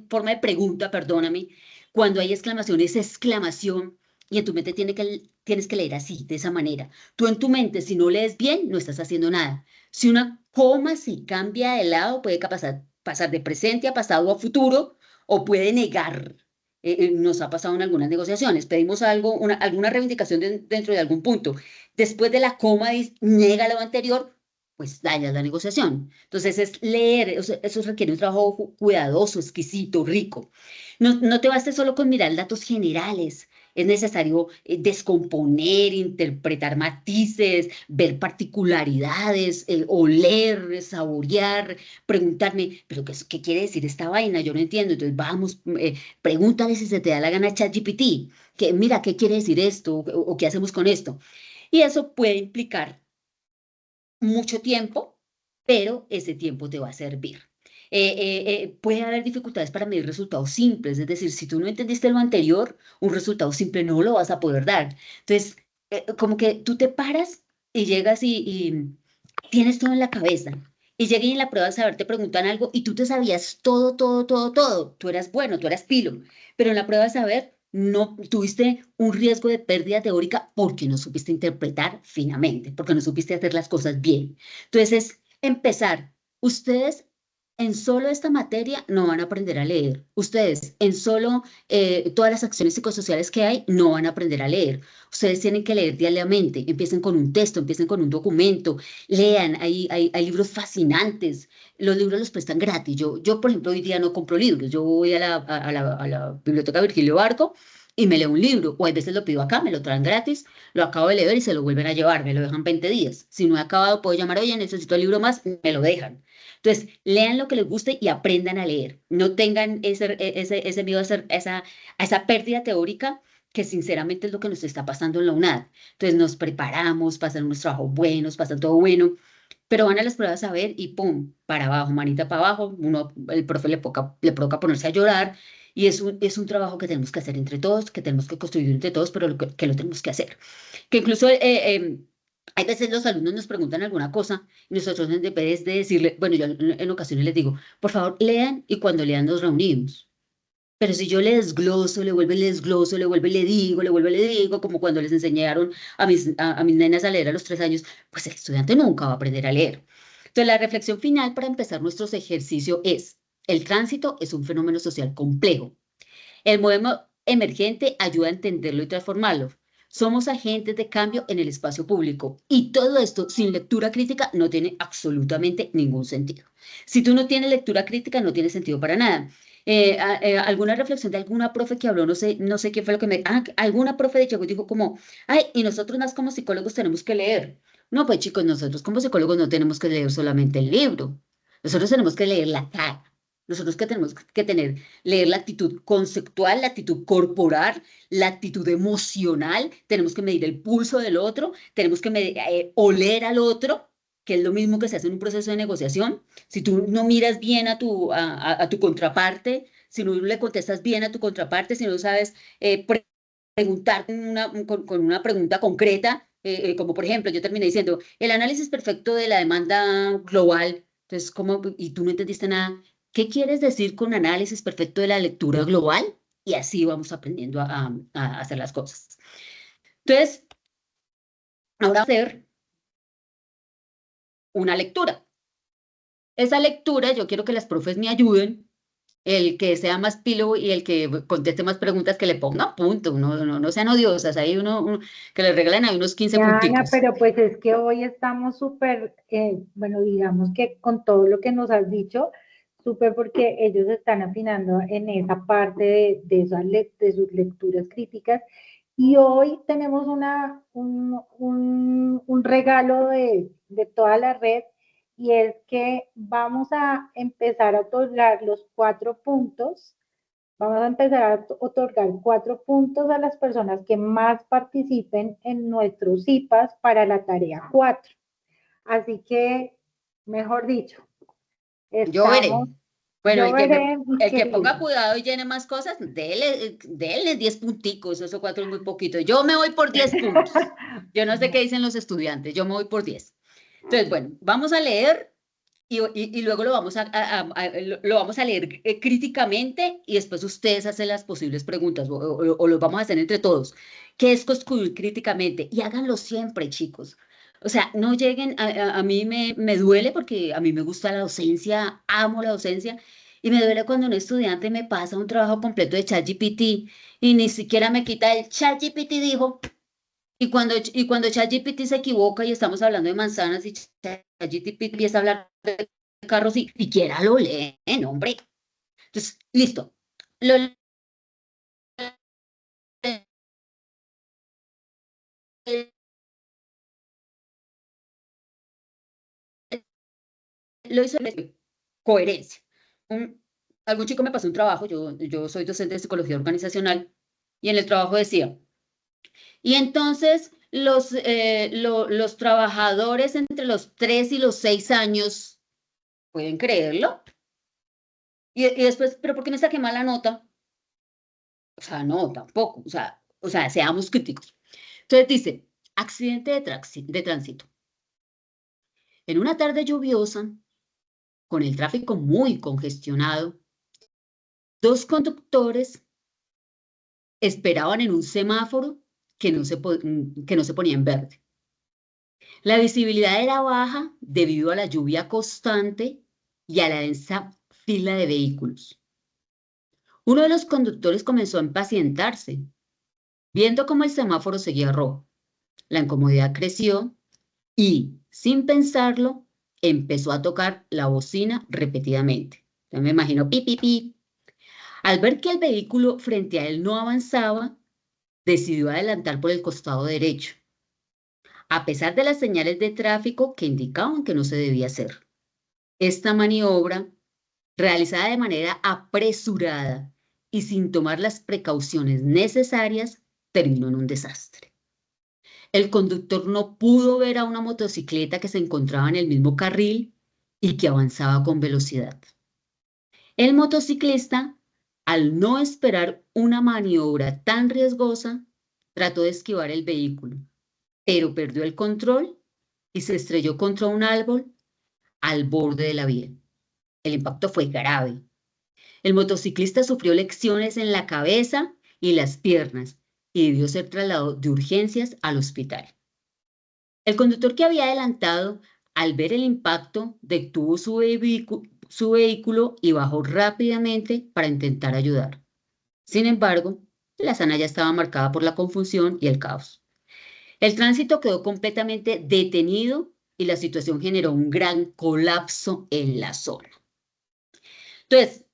forma de pregunta, perdóname. Cuando hay exclamación es exclamación y en tu mente tienes que leer así, de esa manera. Tú en tu mente, si no lees bien, no estás haciendo nada. Si una coma se cambia de lado, puede pasar de presente a pasado a futuro o puede negar. Nos ha pasado en algunas negociaciones. Pedimos algo, alguna reivindicación dentro de algún punto. Después de la coma niega lo anterior, pues daña la negociación. Entonces es leer, eso requiere un trabajo cuidadoso, exquisito, rico. No te bastes solo con mirar datos generales. Es necesario descomponer, interpretar matices, ver particularidades, oler, saborear, preguntarme, pero ¿qué quiere decir esta vaina? Yo no entiendo. Entonces vamos, pregúntale si se te da la gana a ChatGPT, que mira, ¿qué quiere decir esto? O ¿qué hacemos con esto? Y eso puede implicar mucho tiempo, pero ese tiempo te va a servir. Puede haber dificultades para medir resultados simples, es decir, si tú no entendiste lo anterior, un resultado simple no lo vas a poder dar. Entonces, como que tú te paras y llegas y tienes todo en la cabeza. Y llegan en la prueba de saber, te preguntan algo y tú te sabías todo, todo, todo, todo. Tú eras bueno, tú eras pilo. Pero en la prueba de saber no tuviste un riesgo de pérdida teórica porque no supiste interpretar finamente, porque no supiste hacer las cosas bien. Entonces, es empezar. Ustedes en solo esta materia no van a aprender a leer. Ustedes en solo todas las acciones psicosociales que hay no van a aprender a leer. Ustedes tienen que leer diariamente. Empiecen con un texto, empiecen con un documento, lean. Hay libros fascinantes. Los libros los prestan gratis. Yo, por ejemplo, hoy día no compro libros. Yo voy a la Biblioteca Virgilio Barco y me leo un libro. O a veces lo pido acá, me lo traen gratis, lo acabo de leer y se lo vuelven a llevar. Me lo dejan 20 días. Si no he acabado, puedo llamar, oye, necesito el libro más, me lo dejan. Entonces, lean lo que les guste y aprendan a leer. No tengan ese miedo a esa pérdida teórica que sinceramente es lo que nos está pasando en la UNAD. Entonces nos preparamos, pasan unos trabajos buenos, pasan todo bueno, pero van a las pruebas a ver y pum, para abajo, manita para abajo, el profe le provoca ponerse a llorar y es un trabajo que tenemos que hacer entre todos, que tenemos que construir entre todos, pero que lo tenemos que hacer. Que incluso hay veces los alumnos nos preguntan alguna cosa y nosotros en vez de decirle, bueno, yo en ocasiones les digo, por favor, lean y cuando lean nos reunimos. Pero si yo le desgloso, le vuelvo y le desgloso, le vuelvo y le vuelvo y le digo, como cuando les enseñaron a mis nenas a leer a los 3 años, pues el estudiante nunca va a aprender a leer. Entonces, la reflexión final para empezar nuestros ejercicios es, el tránsito es un fenómeno social complejo. El modelo emergente ayuda a entenderlo y transformarlo. Somos agentes de cambio en el espacio público y todo esto sin lectura crítica no tiene absolutamente ningún sentido. Si tú no tienes lectura crítica no tiene sentido para nada. Alguna reflexión de alguna profe que habló, no sé qué fue lo que alguna profe de Chicago dijo como, ay, y nosotros más como psicólogos tenemos que leer. No, pues chicos, nosotros como psicólogos no tenemos que leer solamente el libro. Nosotros tenemos que leer la cara. Nosotros que tenemos que leer la actitud conceptual, la actitud corporal, la actitud emocional, tenemos que medir el pulso del otro, tenemos que oler al otro, que es lo mismo que se hace en un proceso de negociación. Si tú no miras bien a tu contraparte, si no le contestas bien a tu contraparte, si no sabes preguntar con una pregunta concreta, como por ejemplo, yo terminé diciendo, el análisis perfecto de la demanda global, entonces, y tú no entendiste nada, ¿qué quieres decir con análisis perfecto de la lectura global? Y así vamos aprendiendo a hacer las cosas. Entonces, Ahora hacer una lectura. Esa lectura, yo quiero que las profes me ayuden, el que sea más pilo y el que conteste más preguntas, que le ponga punto, no sean odiosas, ahí que le regalen ahí unos 15 Ana, punticos. pero pues es que hoy estamos súper, bueno, digamos que con todo lo que nos has dicho, súper porque ellos están afinando en esa parte de sus lecturas críticas. Y hoy tenemos un regalo de toda la red, y es que vamos a empezar a otorgar los 4 puntos. Vamos a empezar a otorgar 4 puntos a las personas que más participen en nuestros IPAs para la tarea 4. Así que, mejor dicho, Yo veré. estamos, Bueno, yo veré, el que querido. ponga cuidado y llene más cosas, déle 10 punticos, eso 4 es muy poquito. Yo me voy por 10 puntos. Yo no sé qué dicen los estudiantes, yo me voy por 10. Entonces, bueno, vamos a leer y luego lo vamos a leer críticamente, y después ustedes hacen las posibles preguntas o lo vamos a hacer entre todos. ¿Qué es construir críticamente? Y háganlo siempre, chicos. O sea, no lleguen, a mí me duele porque a mí me gusta la docencia, amo la docencia, y me duele cuando un estudiante me pasa un trabajo completo de ChatGPT y ni siquiera me quita el ChatGPT dijo. Y cuando ChatGPT se equivoca y estamos hablando de manzanas y ChatGPT empieza a hablar de carros y siquiera lo leen, hombre. Entonces, listo. Lo hizo coherencia. Algún chico me pasó un trabajo, yo soy docente de psicología organizacional, y en el trabajo decía, y entonces los trabajadores entre los 3 y los 6 años, ¿pueden creerlo? Y después, ¿pero por qué me saqué mala nota? O sea, no, tampoco. O sea, seamos críticos. Entonces dice, accidente de tránsito. En una tarde lluviosa, con el tráfico muy congestionado, 2 conductores esperaban en un semáforo que no se ponía en verde. La visibilidad era baja debido a la lluvia constante y a la densa fila de vehículos. Uno de los conductores comenzó a impacientarse, viendo cómo el semáforo seguía rojo. La incomodidad creció y, sin pensarlo, empezó a tocar la bocina repetidamente. Entonces me imagino, pi, pi, pi. Al ver que el vehículo frente a él no avanzaba, decidió adelantar por el costado derecho, a pesar de las señales de tráfico que indicaban que no se debía hacer. Esta maniobra, realizada de manera apresurada y sin tomar las precauciones necesarias, terminó en un desastre. El conductor no pudo ver a una motocicleta que se encontraba en el mismo carril y que avanzaba con velocidad. El motociclista, al no esperar una maniobra tan riesgosa, trató de esquivar el vehículo, pero perdió el control y se estrelló contra un árbol al borde de la vía. El impacto fue grave. El motociclista sufrió lesiones en la cabeza y las piernas y debió ser trasladado de urgencias al hospital. El conductor que había adelantado, al ver el impacto, detuvo su vehículo y bajó rápidamente para intentar ayudar. Sin embargo, la zona ya estaba marcada por la confusión y el caos. El tránsito quedó completamente detenido y la situación generó un gran colapso en la zona. Entonces,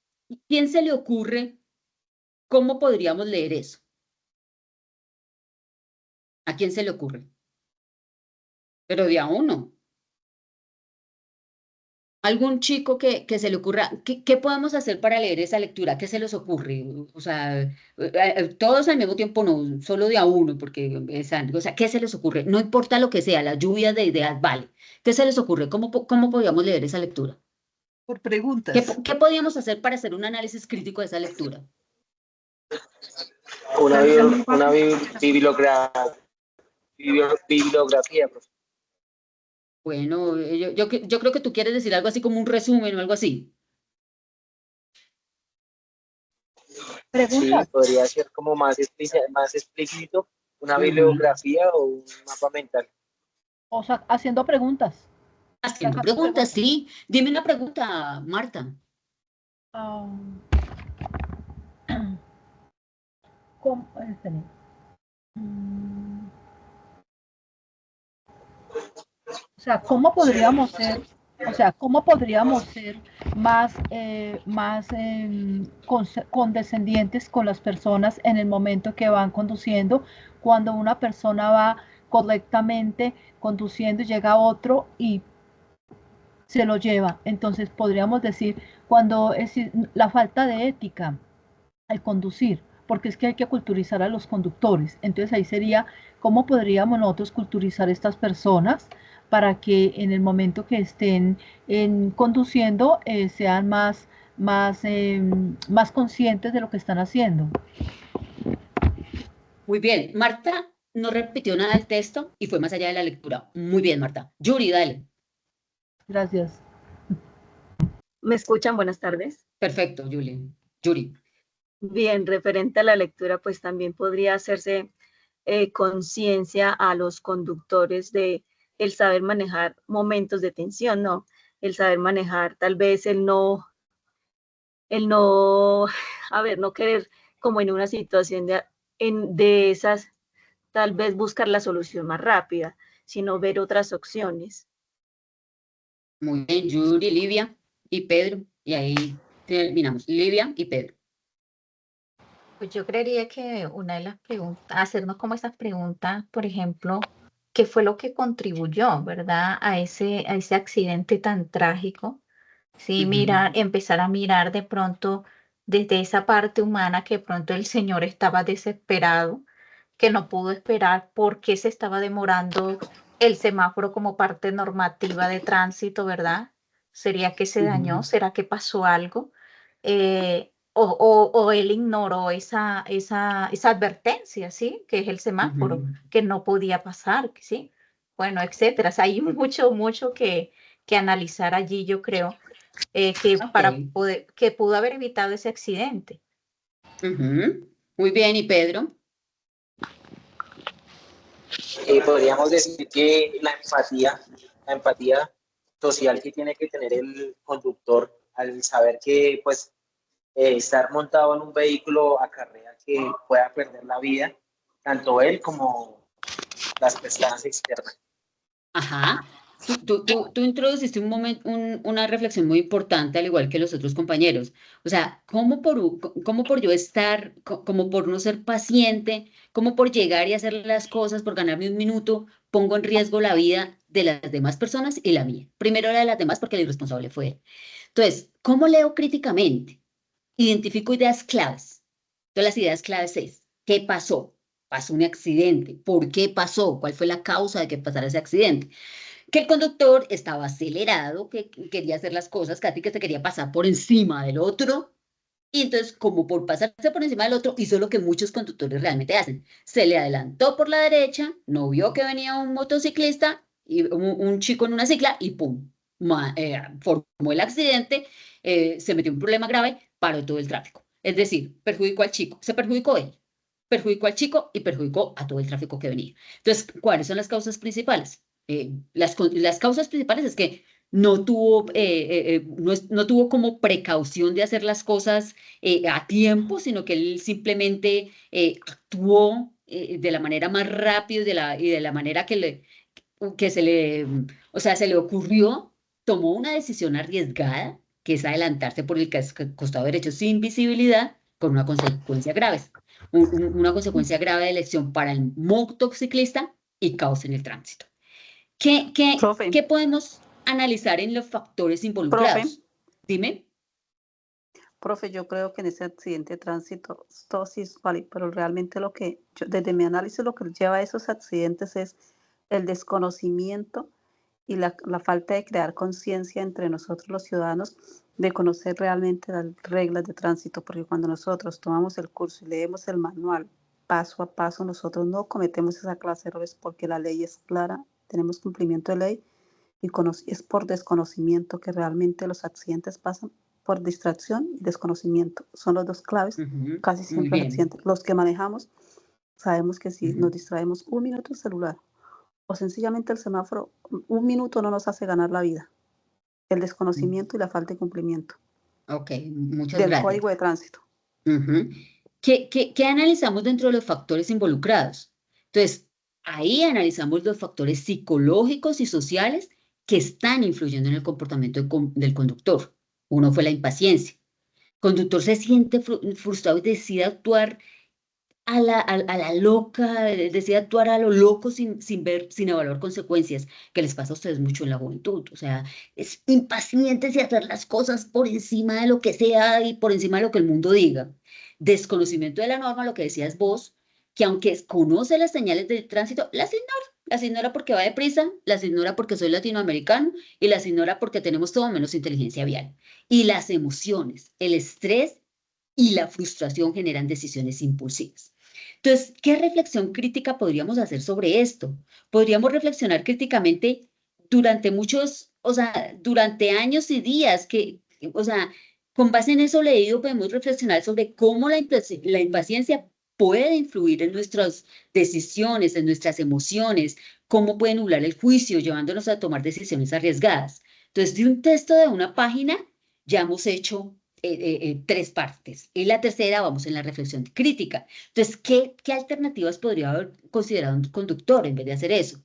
¿quién se le ocurre cómo podríamos leer eso? ¿A quién se le ocurre? Pero de a uno. ¿Algún chico que se le ocurra? ¿Qué podemos hacer para leer esa lectura? ¿Qué se les ocurre? O sea, todos al mismo tiempo no, solo de a uno, porque o sea, ¿qué se les ocurre? No importa lo que sea, la lluvia de ideas vale. ¿Qué se les ocurre? ¿Cómo podríamos leer esa lectura? Por preguntas. ¿Qué podríamos hacer para hacer un análisis crítico de esa lectura? Una bibliografía, profesor. Bueno, yo creo que tú quieres decir algo así como un resumen o algo así. Sí, podría ser como más explícito, una bibliografía o un mapa mental. O sea, haciendo preguntas. Haciendo preguntas, sí. Dime una pregunta, Marta. ¿Cómo, o sea, ¿cómo podríamos ser, más, condescendientes con las personas en el momento que van conduciendo, cuando una persona va correctamente conduciendo y llega otro y se lo lleva? Entonces podríamos decir, cuando es la falta de ética al conducir, porque es que hay que culturizar a los conductores. Entonces ahí sería, ¿cómo podríamos nosotros culturizar a estas personas para que en el momento que estén conduciendo sean más conscientes de lo que están haciendo? Muy bien. Marta no repitió nada del texto y fue más allá de la lectura. Muy bien, Marta. Yuri, dale. Gracias. ¿Me escuchan? Buenas tardes. Perfecto, Yuri. Bien, referente a la lectura, pues también podría hacerse conciencia a los conductores de el saber manejar momentos de tensión, ¿no? El saber manejar tal vez el no, no querer como en una situación de esas, tal vez buscar la solución más rápida, sino ver otras opciones. Muy bien, Yuri, Livia y Pedro. Y ahí terminamos. Livia y Pedro. Pues yo creería que una de las preguntas, hacernos como esas preguntas, por ejemplo, ¿qué fue lo que contribuyó, verdad, a ese accidente tan trágico? Sí, empezar a mirar de pronto desde esa parte humana que de pronto el señor estaba desesperado, que no pudo esperar, por qué se estaba demorando el semáforo como parte normativa de tránsito, ¿verdad? ¿Sería que se dañó? ¿Será que pasó algo? O él ignoró esa advertencia, ¿sí? Que es el semáforo, que no podía pasar, ¿sí? Bueno, etcétera. O sea, hay mucho que analizar allí, yo creo, que pudo haber evitado ese accidente. Muy bien, ¿y Pedro? Podríamos decir que la empatía social que tiene que tener el conductor al saber que pues estar montado en un vehículo acarrea que pueda perder la vida, tanto él como las personas externas. Ajá. Tú introduciste una reflexión muy importante, al igual que los otros compañeros. O sea, ¿cómo por yo estar, como por no ser paciente, cómo por llegar y hacer las cosas, por ganarme un minuto, pongo en riesgo la vida de las demás personas y la mía? Primero la de las demás porque el irresponsable fue él. Entonces, ¿cómo leo críticamente? Identifico ideas claves. Entonces, las ideas claves es, ¿qué pasó? Pasó un accidente. ¿Por qué pasó? ¿Cuál fue la causa de que pasara ese accidente? Que el conductor estaba acelerado, que quería hacer las cosas, que se quería pasar por encima del otro. Y entonces, como por pasarse por encima del otro, hizo lo que muchos conductores realmente hacen. Se le adelantó por la derecha, no vio que venía un motociclista, y un chico en una cicla, y ¡pum! Formó el accidente, se metió en un problema grave, paró todo el tráfico. Es decir, perjudicó al chico, se perjudicó él, perjudicó al chico y perjudicó a todo el tráfico que venía. Entonces, ¿cuáles son las causas principales? Las causas principales es que no tuvo como precaución de hacer las cosas a tiempo, sino que él simplemente actuó de la manera más rápida y de la manera se le ocurrió, tomó una decisión arriesgada, que es adelantarse por el costado derecho sin visibilidad, con una consecuencia grave. Una consecuencia grave de elección para el motociclista y caos en el tránsito. ¿Qué podemos analizar en los factores involucrados? Dime. Profe, yo creo que en ese accidente de tránsito todo sí es válido, pero realmente desde mi análisis, lo que lleva a esos accidentes es el desconocimiento y la falta de crear conciencia entre nosotros los ciudadanos de conocer realmente las reglas de tránsito, porque cuando nosotros tomamos el curso y leemos el manual paso a paso, nosotros no cometemos esa clase de errores porque la ley es clara, tenemos cumplimiento de ley y es por desconocimiento que realmente los accidentes pasan. Por distracción y desconocimiento. Son los dos claves. Casi siempre los accidentes. Los que manejamos sabemos que si nos distraemos un minuto el celular o sencillamente el semáforo, un minuto no nos hace ganar la vida. El desconocimiento y la falta de cumplimiento Ok, muchas del gracias. Código de Tránsito. Ujú. ¿Qué analizamos dentro de los factores involucrados? Entonces, ahí analizamos los factores psicológicos y sociales que están influyendo en el comportamiento del conductor. Uno fue la impaciencia. El conductor se siente frustrado y decide actuar a la loca, decide actuar a lo loco sin evaluar consecuencias, que les pasa a ustedes mucho en la juventud. O sea, es impacientes y hacer las cosas por encima de lo que sea y por encima de lo que el mundo diga. Desconocimiento de la norma, lo que decías vos, que aunque conoce las señales del tránsito, las ignora porque va deprisa, las ignora porque soy latinoamericano y las ignora porque tenemos todo menos inteligencia vial. Y las emociones, el estrés y la frustración generan decisiones impulsivas. Entonces, ¿qué reflexión crítica podríamos hacer sobre esto? Podríamos reflexionar críticamente durante durante años y días con base en eso leído podemos reflexionar sobre cómo la impaciencia puede influir en nuestras decisiones, en nuestras emociones, cómo puede nublar el juicio, llevándonos a tomar decisiones arriesgadas. Entonces, de un texto de una página, ya hemos hecho 3 partes. Y la tercera vamos en la reflexión crítica. Entonces, ¿qué alternativas podría haber considerado un conductor en vez de hacer eso?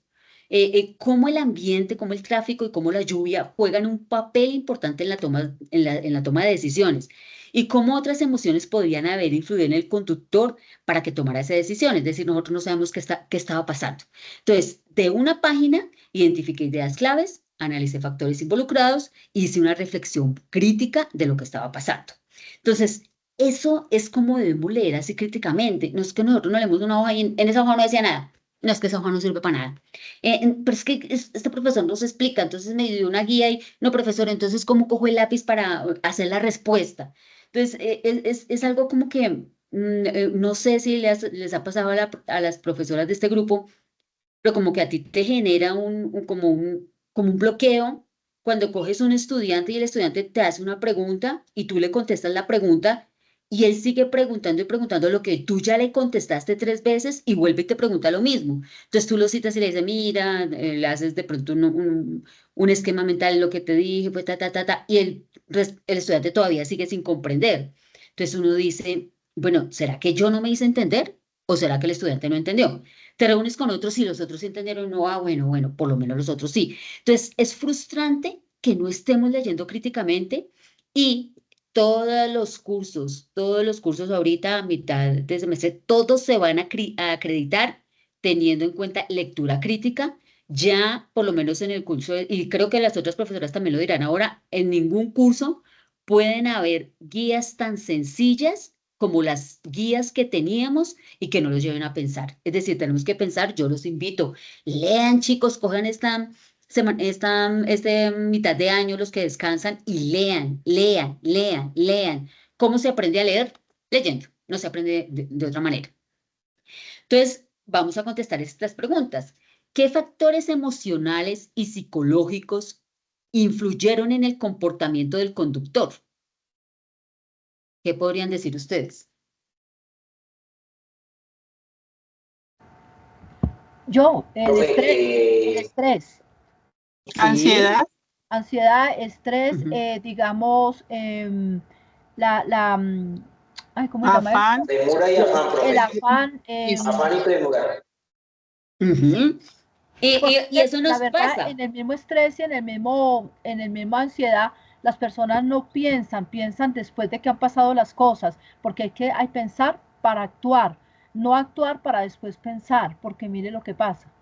Cómo el ambiente, cómo el tráfico y cómo la lluvia juegan un papel importante en la toma de decisiones y cómo otras emociones podrían haber influido en el conductor para que tomara esa decisión. Es decir, nosotros no sabemos qué estaba pasando. Entonces, de una página, identifiqué ideas claves, analicé factores involucrados, hice una reflexión crítica de lo que estaba pasando. Entonces, eso es como debemos leer así críticamente. No es que nosotros no leemos una hoja y en esa hoja no decía nada. No, es que esa hoja no sirve para nada. Pero es que este profesor nos explica, entonces me dio una guía y, no, profesor, entonces, ¿cómo cojo el lápiz para hacer la respuesta? Entonces, es algo como que, no sé si les ha pasado a las profesoras de este grupo, pero como que a ti te genera como un bloqueo cuando coges un estudiante y el estudiante te hace una pregunta y tú le contestas la pregunta y él sigue preguntando y preguntando lo que tú ya le contestaste 3 veces y vuelve y te pregunta lo mismo. Entonces tú lo citas y le dices, mira, le haces de pronto un esquema mental, lo que te dije, pues y el estudiante todavía sigue sin comprender. Entonces uno dice, bueno, ¿será que yo no me hice entender o será que el estudiante no entendió? Te reúnes con otros y los otros sí entendieron, no, bueno, por lo menos los otros sí. Entonces, es frustrante que no estemos leyendo críticamente y todos los cursos ahorita a mitad de semestre, todos se van a acreditar teniendo en cuenta lectura crítica. Ya, por lo menos en el curso, y creo que las otras profesoras también lo dirán ahora, en ningún curso pueden haber guías tan sencillas como las guías que teníamos y que no los lleven a pensar. Es decir, tenemos que pensar, yo los invito, lean chicos, cojan esta mitad de año los que descansan y lean. ¿Cómo se aprende a leer? Leyendo, no se aprende de otra manera. Entonces, vamos a contestar estas preguntas. ¿Qué factores emocionales y psicológicos influyeron en el comportamiento del conductor? ¿Qué podrían decir ustedes? Yo, el Profe, estrés. ¿Sí? Ansiedad. Estrés, Ujú. digamos, ay, ¿cómo se llama Afán. esto? premura y afán, profe. El afán, Afán y premura. Ujú. porque Y eso la nos verdad, pasa. en el mismo estrés y en el mismo ansiedad, las personas no piensan después de que han pasado las cosas, porque hay pensar para actuar, no actuar para después pensar, porque mire lo que pasa.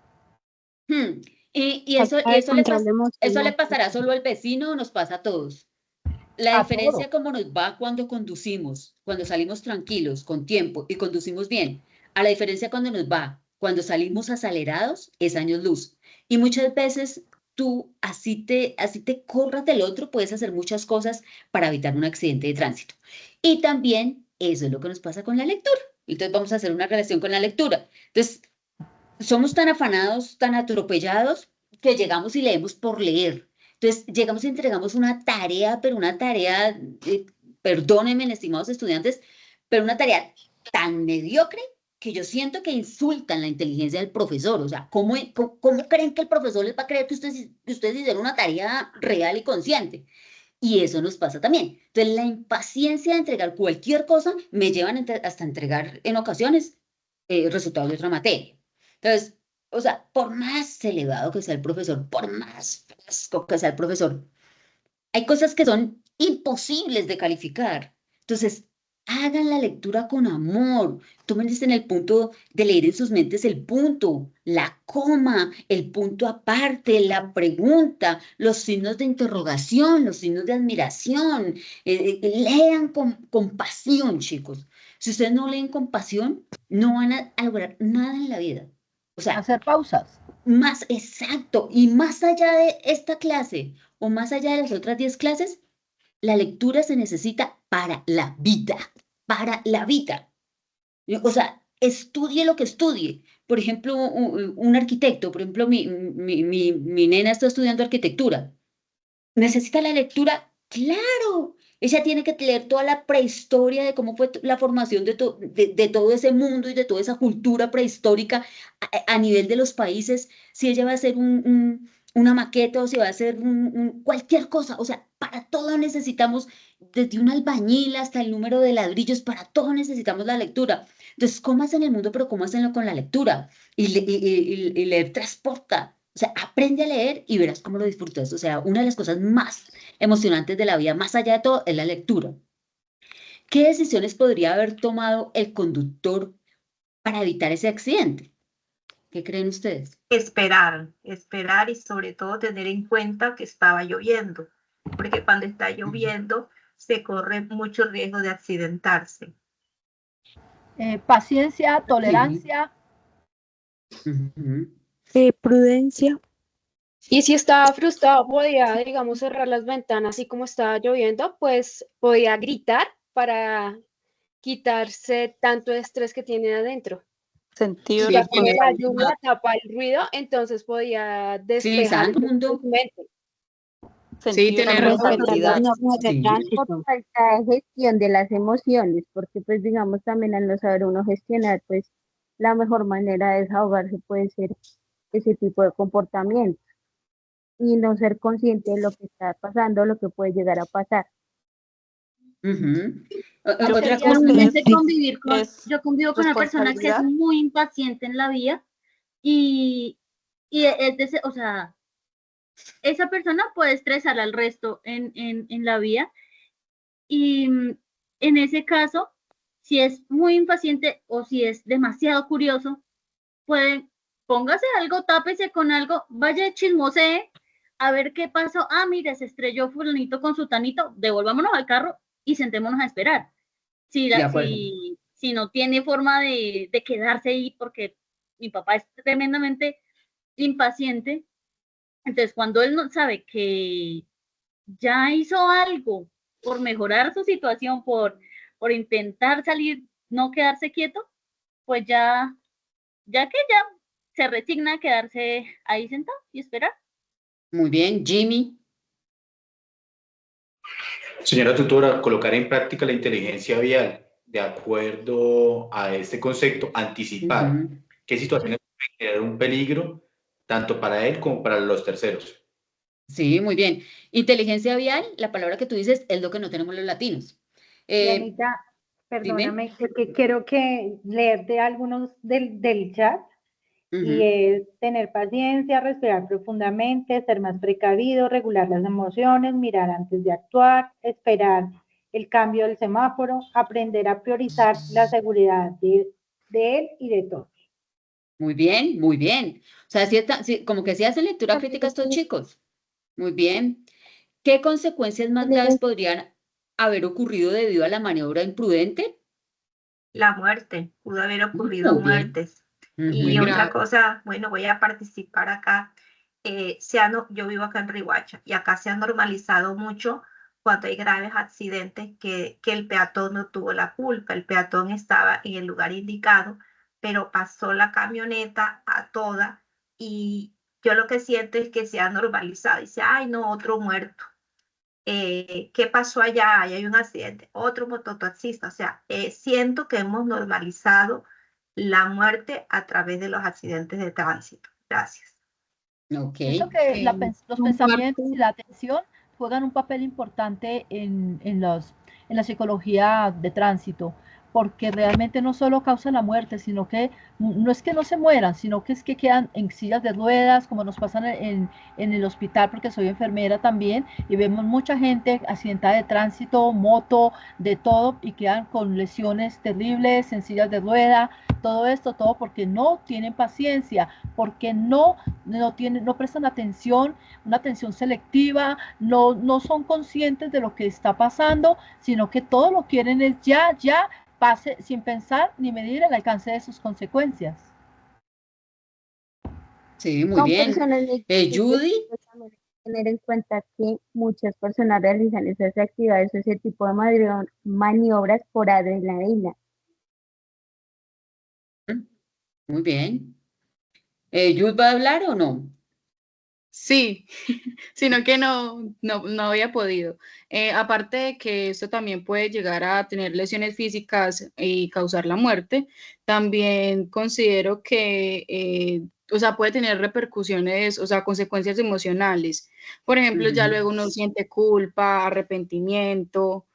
Y Falta de control eso le emocional. pasará solo al vecino o nos pasa a todos. La A diferencia todo. como nos va cuando conducimos, cuando salimos tranquilos, con tiempo y conducimos bien, a la diferencia cuando nos va, cuando salimos acelerados, es años luz. Y muchas veces tú, así te corras del otro, puedes hacer muchas cosas para evitar un accidente de tránsito. Y también eso es lo que nos pasa con la lectura. Entonces vamos a hacer una relación con la lectura. Entonces, somos tan afanados, tan atropellados, que llegamos y leemos por leer. Entonces, llegamos y entregamos una tarea, pero una tarea, perdónenme, estimados estudiantes, pero una tarea tan mediocre que yo siento que insultan la inteligencia del profesor. O sea, ¿cómo creen que el profesor les va a creer que ustedes hicieron una tarea real y consciente? Y eso nos pasa también. Entonces, la impaciencia de entregar cualquier cosa me llevan hasta entregar en ocasiones resultados de otra materia. Entonces, o sea, por más elevado que sea el profesor, por más fresco que sea el profesor, hay cosas que son imposibles de calificar. Entonces, hagan la lectura con amor. Tómense en el punto de leer en sus mentes el punto, la coma, el punto aparte, la pregunta, los signos de interrogación, los signos de admiración. Lean con pasión, chicos. Si ustedes no leen con pasión, no van a lograr nada en la vida. O sea, Hacer pausas. más exacto. Y más allá de esta clase o más allá de las otras 10 clases, la lectura se necesita para la vida, para la vida. O sea, estudie lo que estudie. Por ejemplo, un arquitecto, por ejemplo, mi nena está estudiando arquitectura. ¿Necesita la lectura? Claro. Ella tiene que leer toda la prehistoria de cómo fue la formación de todo ese mundo y de toda esa cultura prehistórica a nivel de los países. Si ella va a hacer una maqueta o si va a hacer cualquier cosa. O sea, para todo necesitamos, desde un albañil hasta el número de ladrillos, para todo necesitamos la lectura. Entonces, cómase en el mundo, pero cómaselo con la lectura. Y leer transporta. O sea, aprende a leer y verás cómo lo disfrutas. O sea, una de las cosas más emocionantes de la vida, más allá de todo, es la lectura. ¿Qué decisiones podría haber tomado el conductor para evitar ese accidente? ¿Qué creen ustedes? Esperar y sobre todo tener en cuenta que estaba lloviendo, porque cuando está lloviendo se corre mucho riesgo de accidentarse. Paciencia, tolerancia. Prudencia. Y si estaba frustrado, podía, digamos, cerrar las ventanas y como estaba lloviendo, pues podía gritar para quitarse tanto estrés que tiene adentro. Sentido Ya con la responsabilidad. lluvia tapa el ruido, entonces podía Sí, despejar todo el mundo. su mente. Sentido de tener responsabilidad. normas de tránsito. Falta de gestión de las emociones, porque pues digamos también al no saber uno gestionar, pues la mejor manera de desahogarse puede ser ese tipo de comportamiento y no ser consciente de lo que está pasando, lo que puede llegar a pasar. Otra cosa. Realmente yo convivo con una persona que es muy impaciente en la vida y o sea, esa persona puede estresar al resto en la vida y en ese caso, si es muy impaciente o si es demasiado curioso, póngase algo, tápese con algo, vaya chismosee a ver qué pasó. Ah, mire, se estrelló fulanito con su tanito, devolvámonos al carro y sentémonos a esperar. Si no tiene forma de quedarse ahí, porque mi papá es tremendamente impaciente, entonces cuando él no sabe que ya hizo algo por mejorar su situación, por intentar salir, no quedarse quieto, pues ya se resigna a quedarse ahí sentado y esperar. Muy bien, Jimmy. Señora tutora, colocar en práctica la inteligencia vial de acuerdo a este concepto, anticipar qué situaciones pueden crear un peligro tanto para él como para los terceros. Sí, muy bien. Inteligencia vial, la palabra que tú dices es lo que no tenemos los latinos. Dianita, perdóname, que quiero que leerte algunos del chat. Y es tener paciencia, respirar profundamente, ser más precavido, regular las emociones, mirar antes de actuar, esperar el cambio del semáforo, aprender a priorizar la seguridad de él y de todos. Muy bien, muy bien. O sea, como que sí hacen lectura crítica estos chicos. Muy bien. ¿Qué consecuencias más graves podrían haber ocurrido debido a la maniobra imprudente? La muerte, pudo haber ocurrido muertes. Y otra cosa, bueno, voy a participar acá. Yo vivo acá en Riohacha y acá se ha normalizado mucho cuando hay graves accidentes que el peatón no tuvo la culpa. El peatón estaba en el lugar indicado, pero pasó la camioneta a toda y yo lo que siento es que se ha normalizado. Dice, ay, no, otro muerto. ¿Qué pasó allá? Ahí hay un accidente. Otro mototaxista. O sea, siento que hemos normalizado la muerte a través de los accidentes de tránsito. Gracias. Pienso que los pensamientos y la atención juegan un papel importante en la psicología de tránsito, porque realmente no solo causa la muerte, sino que no es que no se mueran, sino que es que quedan en sillas de ruedas, como nos pasa en el hospital, porque soy enfermera también, y vemos mucha gente accidentada de tránsito, moto, de todo, y quedan con lesiones terribles en sillas de rueda, todo esto, todo porque no tienen paciencia, porque no prestan atención, una atención selectiva, no son conscientes de lo que está pasando, sino que todo lo quieren es ya, pase sin pensar ni medir el alcance de sus consecuencias. Sí, muy Son bien. personas Judy. Tener en cuenta que muchas personas realizan esas actividades, ese tipo de maniobras por adrenalina. Muy bien. ¿Jude va a hablar o no? Sí, sino que no había podido. Aparte de que esto también puede llegar a tener lesiones físicas y causar la muerte, también considero que, o sea, puede tener repercusiones, o sea, consecuencias emocionales. Por ejemplo, ya luego uno siente culpa, arrepentimiento,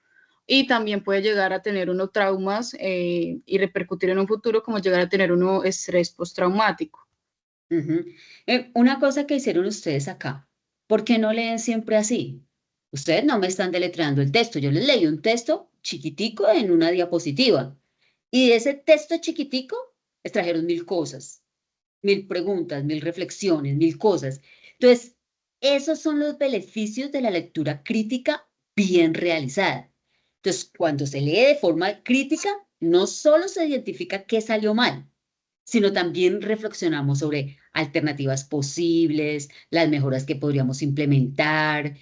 y también puede llegar a tener unos traumas y repercutir en un futuro como llegar a tener uno estrés postraumático. Una cosa que hicieron ustedes acá, ¿por qué no leen siempre así? Ustedes no me están deletreando el texto, yo les leí un texto chiquitico en una diapositiva y de ese texto chiquitico extrajeron 1000 cosas, 1000 preguntas, 1000 reflexiones, 1000 cosas. Entonces, esos son los beneficios de la lectura crítica bien realizada. Entonces, cuando se lee de forma crítica, no solo se identifica qué salió mal, sino también reflexionamos sobre alternativas posibles, las mejoras que podríamos implementar,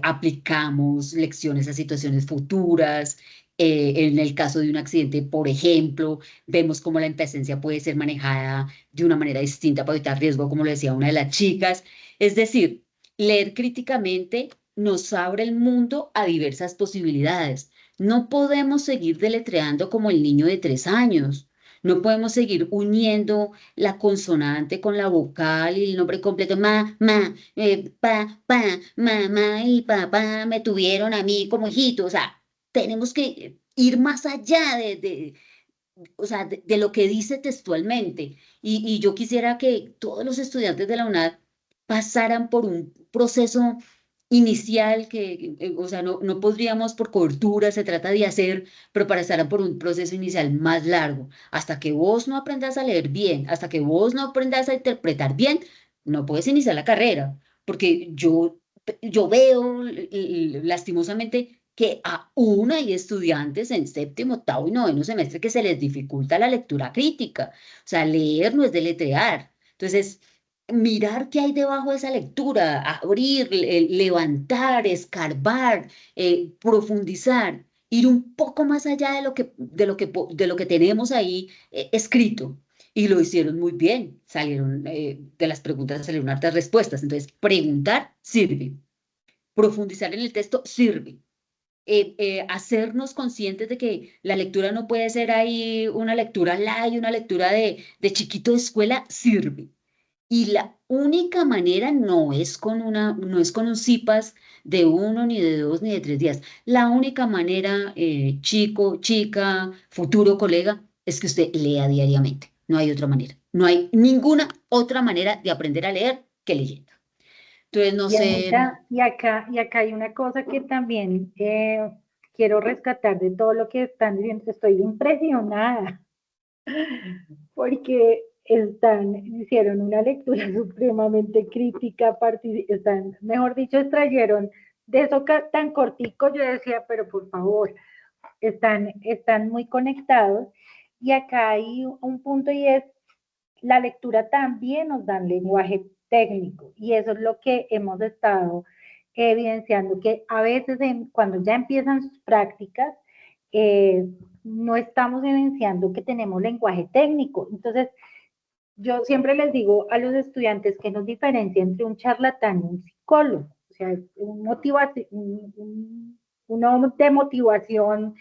aplicamos lecciones a situaciones futuras. En el caso de un accidente, por ejemplo, vemos cómo la impresencia puede ser manejada de una manera distinta para evitar riesgo, como lo decía una de las chicas. Es decir, leer críticamente nos abre el mundo a diversas posibilidades. No podemos seguir deletreando como el niño de 3 años. No podemos seguir uniendo la consonante con la vocal y el nombre completo. Pa, mamá y papá me tuvieron a mí como hijito. O sea, tenemos que ir más allá o sea, de lo que dice textualmente. Y yo quisiera que todos los estudiantes de la UNAD pasaran por un proceso inicial o sea, no podríamos por cobertura, se trata de hacer, pero pasaran por un proceso inicial más largo. Hasta que vos no aprendas a leer bien, hasta que vos no aprendas a interpretar bien, no puedes iniciar la carrera, porque yo veo lastimosamente que aún hay estudiantes en séptimo, octavo y noveno semestre que se les dificulta la lectura crítica. O sea, leer no es deletrear. Entonces, mirar qué hay debajo de esa lectura, abrir, levantar, escarbar, profundizar, ir un poco más allá de lo que tenemos ahí escrito. Y lo hicieron muy bien. Salieron de las preguntas, salieron hartas respuestas. Entonces, preguntar sirve. Profundizar en el texto sirve. Hacernos conscientes de que la lectura no puede ser ahí una lectura light, una lectura de chiquito de escuela, sirve. Y la única manera no es con un CIPAS de 1, ni de 2, ni de 3 días. La única manera, chico, chica, futuro colega, es que usted lea diariamente. No hay otra manera. No hay ninguna otra manera de aprender a leer que leyendo. Entonces, no sé. Anita, y acá hay una cosa que también quiero rescatar de todo lo que están diciendo. Estoy impresionada porque hicieron una lectura supremamente crítica, mejor dicho, extrayeron de eso tan cortico. Yo decía, pero por favor, están muy conectados. Y acá hay un punto y es, la lectura también nos da lenguaje técnico y eso es lo que hemos estado evidenciando, que a veces cuando ya empiezan sus prácticas, no estamos evidenciando que tenemos lenguaje técnico. Entonces, yo siempre les digo a los estudiantes que nos diferencia entre un charlatán y un psicólogo. O sea, uno de motivación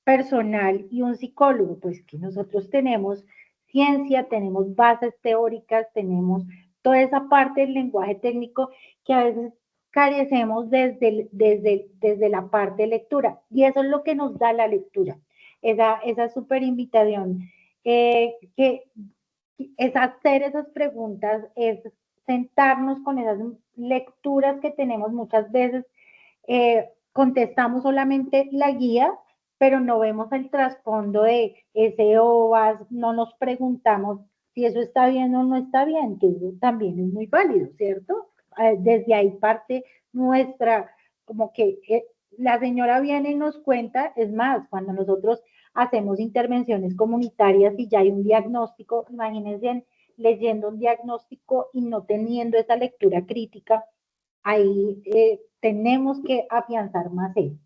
personal y un psicólogo? Pues que nosotros tenemos ciencia, tenemos bases teóricas, tenemos toda esa parte del lenguaje técnico que a veces carecemos desde la parte de lectura. Y eso es lo que nos da la lectura, esa súper invitación, que es hacer esas preguntas, es sentarnos con esas lecturas que tenemos muchas veces. Contestamos solamente la guía, pero no vemos el trasfondo de ese OVAS, no nos preguntamos si eso está bien o no está bien, que eso también es muy válido, ¿cierto? Desde ahí parte nuestra, como que la señora viene y nos cuenta, es más, cuando nosotros hacemos intervenciones comunitarias y ya hay un diagnóstico, imagínense leyendo un diagnóstico y no teniendo esa lectura crítica, ahí tenemos que afianzar más eso.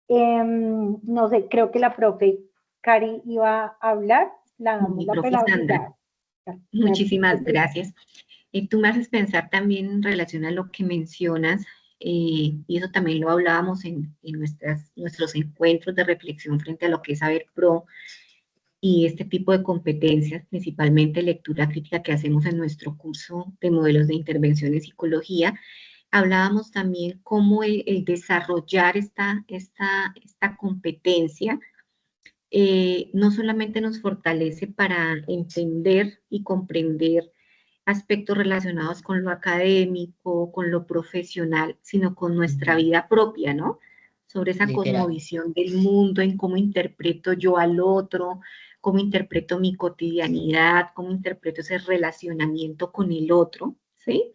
No sé, creo que la profe Cari iba a hablar, la damos la profe palabra. Sandra, muchísimas gracias. Tú me haces pensar también en relación a lo que mencionas, y eso también lo hablábamos en nuestros encuentros de reflexión frente a lo que es Saber Pro y este tipo de competencias, principalmente lectura crítica que hacemos en nuestro curso de modelos de intervención en psicología. Hablábamos también cómo el desarrollar esta competencia no solamente nos fortalece para entender y comprender aspectos relacionados con lo académico, con lo profesional, sino con nuestra vida propia, ¿no? Sobre esa cosmovisión del mundo, en cómo interpreto yo al otro, cómo interpreto mi cotidianidad, cómo interpreto ese relacionamiento con el otro, ¿sí?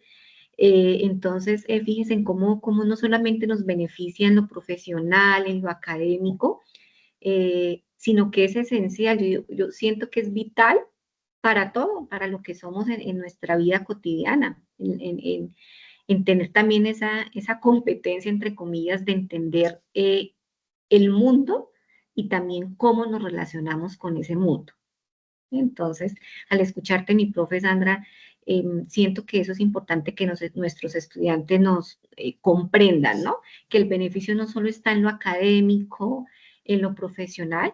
Entonces, fíjense en cómo no solamente nos beneficia en lo profesional, en lo académico, sino que es esencial, yo siento que es vital para todo, para lo que somos en nuestra vida cotidiana, en tener también esa competencia, entre comillas, de entender el mundo y también cómo nos relacionamos con ese mundo. Entonces, al escucharte, mi profe Sandra, siento que eso es importante que nuestros estudiantes nos comprendan, ¿no? Que el beneficio no solo está en lo académico, en lo profesional,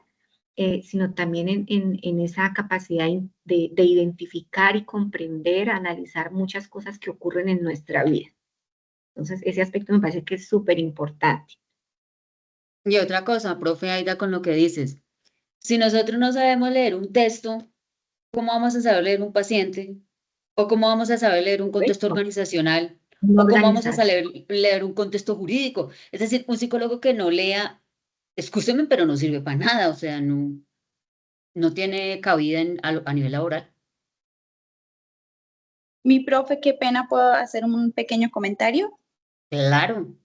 sino también en esa capacidad de identificar y comprender, analizar muchas cosas que ocurren en nuestra vida. Entonces, ese aspecto me parece que es súper importante. Y otra cosa, profe Aida, con lo que dices, si nosotros no sabemos leer un texto, ¿cómo vamos a saber leer un paciente? ¿O cómo vamos a saber leer un contexto organizacional? ¿O cómo vamos a saber leer un contexto jurídico? Es decir, un psicólogo que no lea, escúcheme, pero no sirve para nada, o sea, no tiene cabida a nivel laboral. Mi profe, qué pena, ¿puedo hacer un pequeño comentario? Claro.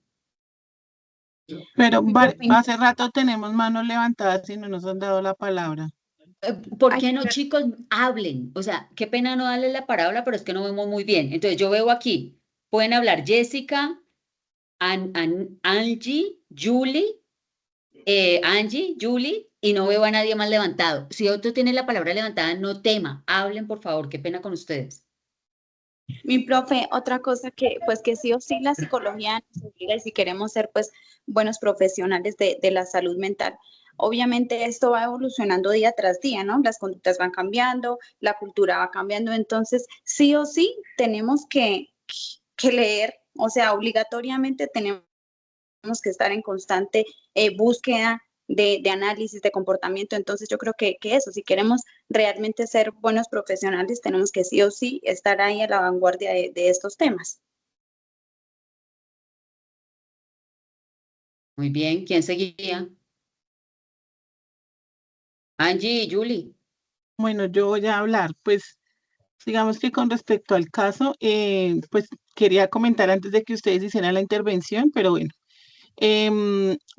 Pero hace rato tenemos manos levantadas y no nos han dado la palabra. ¿Por qué no, chicos, hablen? O sea, qué pena no darle la palabra, pero es que no vemos muy bien. Entonces, yo veo aquí, pueden hablar Jessica, Angie, Julie, y no veo a nadie más levantado. Si otro tiene la palabra levantada, no tema, hablen, por favor, qué pena con ustedes. Mi profe, otra cosa que sí o sí la psicología nos obliga, y si queremos ser pues buenos profesionales de la salud mental, obviamente esto va evolucionando día tras día, ¿no? Las conductas van cambiando, la cultura va cambiando, entonces sí o sí tenemos que leer, o sea, obligatoriamente tenemos que estar en constante búsqueda de análisis de comportamiento. Entonces yo creo que eso, si queremos realmente ser buenos profesionales, tenemos que sí o sí estar ahí a la vanguardia de estos temas. Muy bien, ¿quién seguía? Angie y Julie. Bueno, yo voy a hablar, pues digamos que con respecto al caso, pues quería comentar antes de que ustedes hicieran la intervención, pero bueno,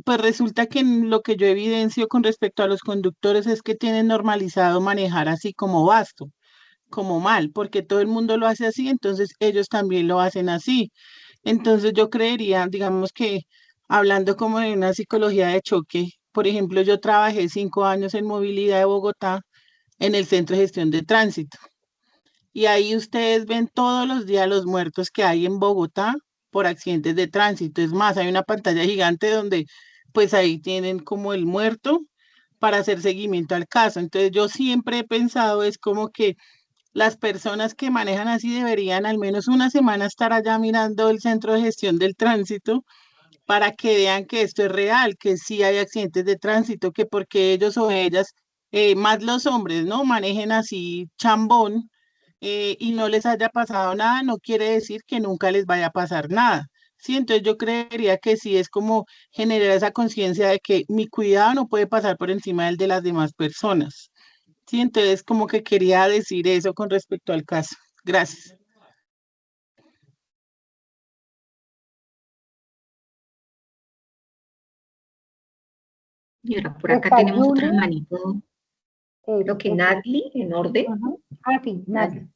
pues resulta que lo que yo evidencio con respecto a los conductores es que tienen normalizado manejar así como basto, como mal, porque todo el mundo lo hace así, entonces ellos también lo hacen así. Entonces yo creería, digamos que hablando como de una psicología de choque, por ejemplo, yo trabajé 5 años en movilidad de Bogotá en el Centro de Gestión de Tránsito. Y ahí ustedes ven todos los días los muertos que hay en Bogotá por accidentes de tránsito. Es más, hay una pantalla gigante donde pues ahí tienen como el muerto para hacer seguimiento al caso. Entonces yo siempre he pensado, es como que las personas que manejan así deberían al menos una semana estar allá mirando el centro de gestión del tránsito para que vean que esto es real, que sí hay accidentes de tránsito, que porque ellos o ellas, más los hombres, ¿no? Manejen así chambón y no les haya pasado nada, no quiere decir que nunca les vaya a pasar nada. Sí, entonces yo creería que sí es como generar esa conciencia de que mi cuidado no puede pasar por encima del de las demás personas. Sí, entonces como que quería decir eso con respecto al caso. Gracias. Y ahora por acá Está tenemos otra Julie. manito, creo que Natalie, en orden. Sí, Natalie.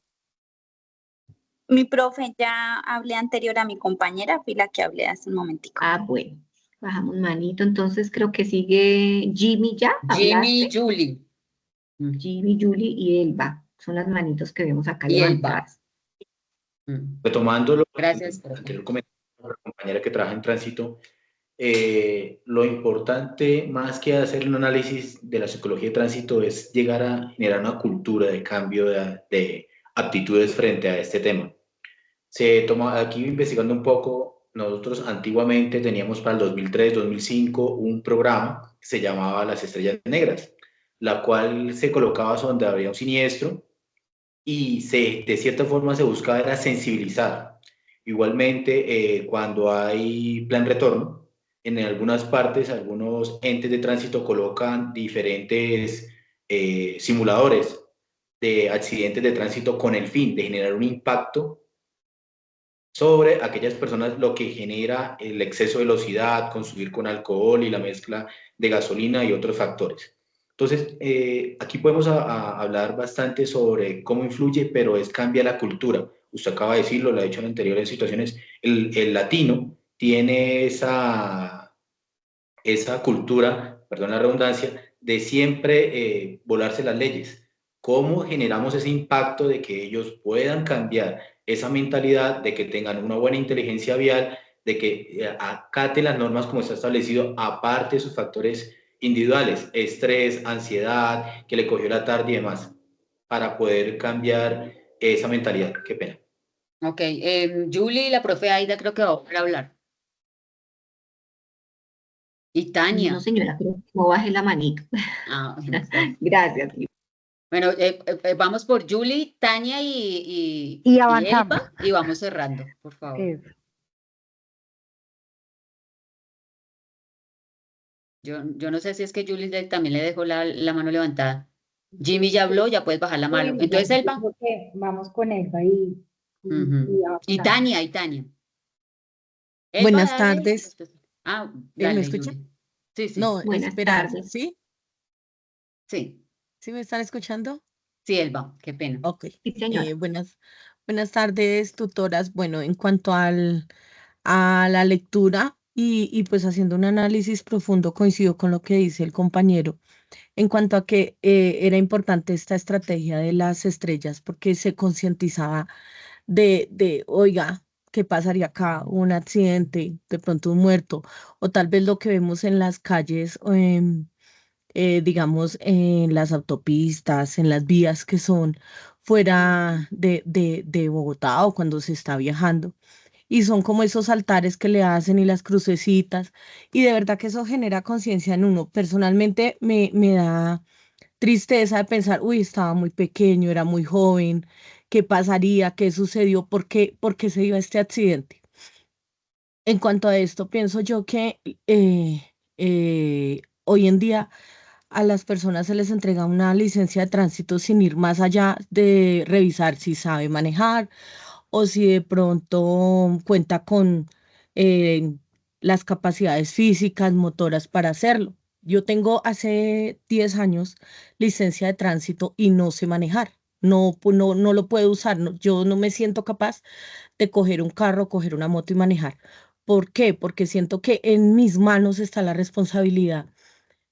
Mi profe, ya hablé anterior a mi compañera, fui la que hablé hace un momentico. Ah, bueno, bajamos manito, entonces creo que sigue Jimmy ya, Jimmy, ¿hablaste? Julie. Jimmy, Julie y Elba, son las manitos que vemos acá Y Elba. levantadas. Retomando lo Gracias. anterior comentario de la compañera que trabaja en tránsito, lo importante, más que hacer un análisis de la psicología de tránsito, es llegar a generar una cultura de cambio de aptitudes frente a este tema. Aquí investigando un poco, nosotros antiguamente teníamos para el 2003-2005 un programa que se llamaba Las Estrellas Negras, la cual se colocaba donde había un siniestro y de cierta forma se buscaba era sensibilizar. Igualmente, cuando hay plan retorno, en algunas partes, algunos entes de tránsito colocan diferentes simuladores de accidentes de tránsito con el fin de generar un impacto sobre aquellas personas, lo que genera el exceso de velocidad, consumir con alcohol y la mezcla de gasolina y otros factores. Entonces, aquí podemos hablar bastante sobre cómo influye, pero cambia la cultura. Usted acaba de decirlo, lo ha dicho en anteriores situaciones, el latino tiene esa cultura, perdón la redundancia, de siempre volarse las leyes. ¿Cómo generamos ese impacto de que ellos puedan cambiar esa mentalidad, de que tengan una buena inteligencia vial, de que acaten las normas como está establecido, aparte de sus factores individuales, estrés, ansiedad, que le cogió la tarde y demás, para poder cambiar esa mentalidad? Qué pena. Ok, Julie y la profe Aida creo que va a volver a hablar. Y Tania. No, señora, pero no baje la manito. Ah, Gracias. Bueno, vamos por Julie, Tania y avanzamos. Elba, y vamos cerrando, por favor. Eso. Yo no sé si es que Julie también le dejó la mano levantada. Jimmy ya habló, ya puedes bajar la mano. Sí, Entonces, ya, Elba. okay, vamos con Elba y Y Tania, y Tania. Elba, Buenas dale. tardes. Ah, ¿Me dale, escuchan? Julie. Sí, sí. No, Buenas esperar, tardes. ¿sí? Sí. ¿Sí me están escuchando? Sí, Elba, qué pena. Ok. Sí, señora. Buenas tardes, tutoras. Bueno, en cuanto a la lectura y pues haciendo un análisis profundo, coincido con lo que dice el compañero en cuanto a que era importante esta estrategia de las estrellas porque se concientizaba oiga, ¿qué pasaría acá? Un accidente, de pronto un muerto, o tal vez lo que vemos en las calles, digamos, en las autopistas, en las vías que son fuera de Bogotá o cuando se está viajando. Y son como esos altares que le hacen y las crucecitas. Y de verdad que eso genera conciencia en uno. Personalmente me da tristeza de pensar, uy, estaba muy pequeño, era muy joven, ¿qué pasaría? ¿Qué sucedió? ¿Por qué se dio este accidente? En cuanto a esto, pienso yo que hoy en día a las personas se les entrega una licencia de tránsito sin ir más allá de revisar si sabe manejar o si de pronto cuenta con eh, las capacidades físicas, motoras para hacerlo. Yo tengo hace 10 años licencia de tránsito y no sé manejar. No lo puedo usar. Yo no me siento capaz de coger un carro, coger una moto y manejar. ¿Por qué? Porque siento que en mis manos está la responsabilidad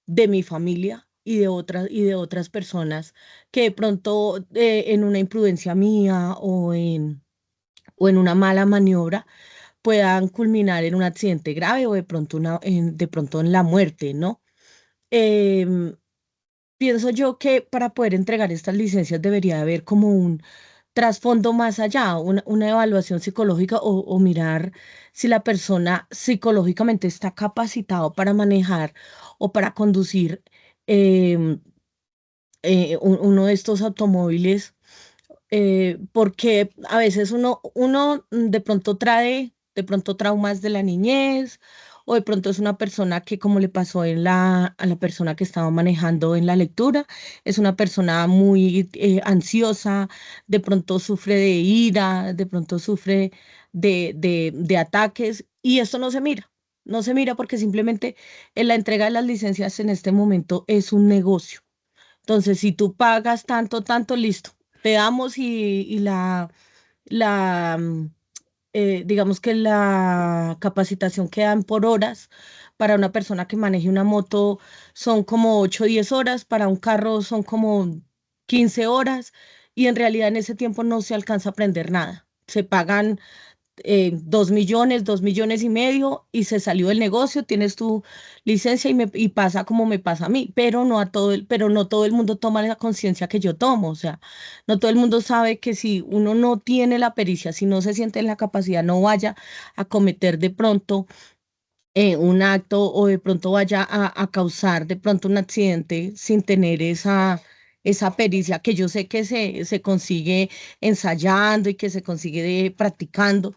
de mi familia y de otras personas que de pronto en una imprudencia mía o en una mala maniobra puedan culminar en un accidente grave o de pronto, de pronto en la muerte, ¿no? Em, pienso yo que para poder entregar estas licencias debería haber como un trasfondo más allá, una evaluación psicológica o mirar si la persona psicológicamente está capacitado para manejar o para conducir em, uno de estos automóviles, porque a veces uno de pronto trae de pronto traumas de la niñez, o de pronto es una persona que, como le pasó a la persona que estaba manejando en la lectura, es una persona muy ansiosa, de pronto sufre de ira, de pronto sufre de ataques, y esto no se mira. No se mira porque simplemente la entrega de las licencias en este momento es un negocio. Entonces, si tú pagas tanto, tanto, listo, te damos y la, digamos que la capacitación que dan por horas para una persona que maneje una moto son como 8 o 10 horas, para un carro son como 15 horas y en realidad en ese tiempo no se alcanza a aprender nada. Se pagan 2 millones, 2,5 millones y se salió el negocio, tienes tu licencia y pasa como me pasa a mí, pero no todo el mundo toma la conciencia que yo tomo, o sea, no todo el mundo sabe que si uno no tiene la pericia, si no se siente en la capacidad, no vaya a cometer de pronto un acto o de pronto vaya a causar de pronto un accidente sin tener esa pericia que yo sé que se consigue ensayando y que se consigue practicando,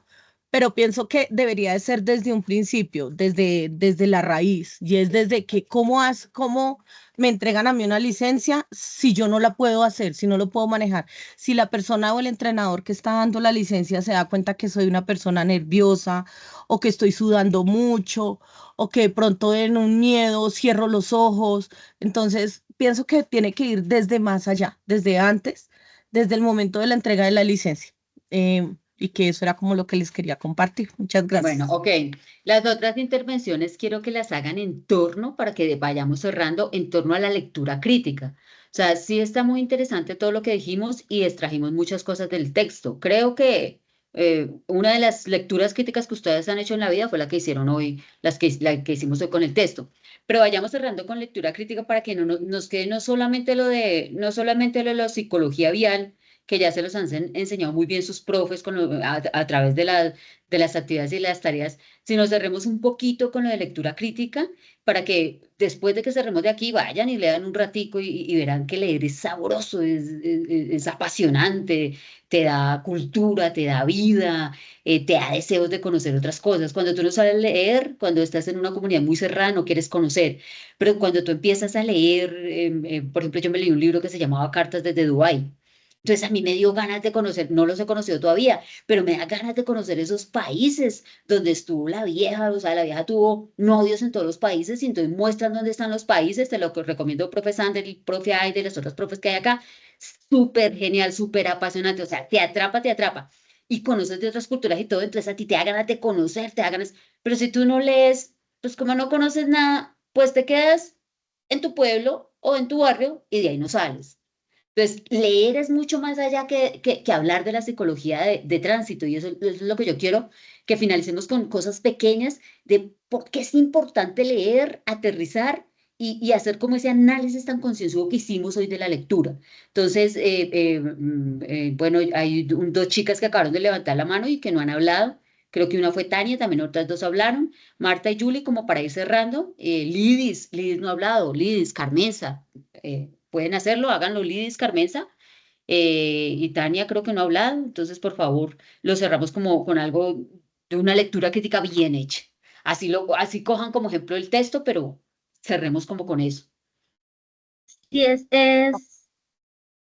pero pienso que debería de ser desde un principio, desde la raíz, y es desde que cómo me entregan a mí una licencia si yo no la puedo hacer, si no lo puedo manejar, si la persona o el entrenador que está dando la licencia se da cuenta que soy una persona nerviosa o que estoy sudando mucho o que de pronto en un miedo cierro los ojos. Entonces, pienso que tiene que ir desde más allá, desde antes, desde el momento de la entrega de la licencia. Y que eso era como lo que les quería compartir. Muchas gracias. Bueno, ok. Las otras intervenciones quiero que las hagan en torno, para que vayamos cerrando, en torno a la lectura crítica. O sea, sí está muy interesante todo lo que dijimos y extrajimos muchas cosas del texto. Creo que una de las lecturas críticas que ustedes han hecho en la vida fue la que hicieron hoy, la que hicimos hoy con el texto. Pero vayamos cerrando con lectura crítica para que no nos quede no solamente lo de la psicología vial, que ya se los han enseñado muy bien sus profes a través de las actividades y las tareas, sino cerremos un poquito con lo de lectura crítica, para que después de que cerremos de aquí vayan y lean un ratico y verán que leer es sabroso, es apasionante, te da cultura, te da vida, te da deseos de conocer otras cosas. Cuando tú no sabes leer, cuando estás en una comunidad muy cerrada, no quieres conocer, pero cuando tú empiezas a leer, por ejemplo, yo me leí un libro que se llamaba Cartas desde Dubái. Entonces a mí me dio ganas de conocer, no los he conocido todavía, pero me da ganas de conocer esos países donde estuvo la vieja, o sea, la vieja tuvo novios en todos los países y entonces muestran dónde están los países, te lo recomiendo, profe Sander, el profe Aide, las otras profes que hay acá, súper genial, súper apasionante, o sea, te atrapa y conoces de otras culturas y todo, entonces a ti te da ganas de conocer, te da ganas, pero si tú no lees, pues como no conoces nada, pues te quedas en tu pueblo o en tu barrio y de ahí no sales. Entonces, leer es mucho más allá que hablar de la psicología de tránsito, y eso es lo que yo quiero, que finalicemos con cosas pequeñas de por qué es importante leer, aterrizar y hacer como ese análisis tan concienzudo que hicimos hoy de la lectura. Entonces, bueno, hay dos chicas que acabaron de levantar la mano y que no han hablado. Creo que una fue Tania, también otras dos hablaron, Marta y Julie, como para ir cerrando. Lidis no ha hablado, Lidis, Carmenza, pueden hacerlo, háganlo, Lidis, Carmenza, y Tania creo que no ha hablado, entonces por favor lo cerramos como con algo de una lectura crítica bien hecha. Así cojan como ejemplo el texto, pero cerremos como con eso. Sí, es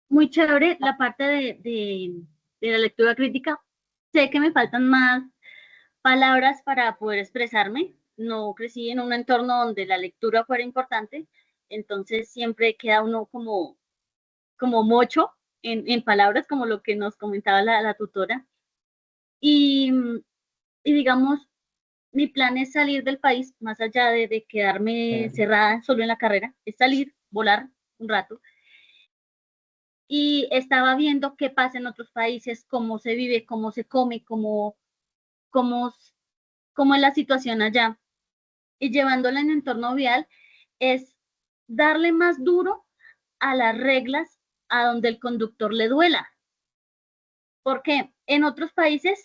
muy chévere la parte de la lectura crítica. Sé que me faltan más palabras para poder expresarme. No crecí en un entorno donde la lectura fuera importante, entonces siempre queda uno como mocho en palabras, como lo que nos comentaba la tutora. Y digamos, mi plan es salir del país, más allá de quedarme cerrada solo en la carrera, es salir, volar un rato. Y estaba viendo qué pasa en otros países, cómo se vive, cómo se come, cómo es la situación allá. Y llevándola en entorno vial es darle más duro a las reglas a donde el conductor le duela. Porque en otros países,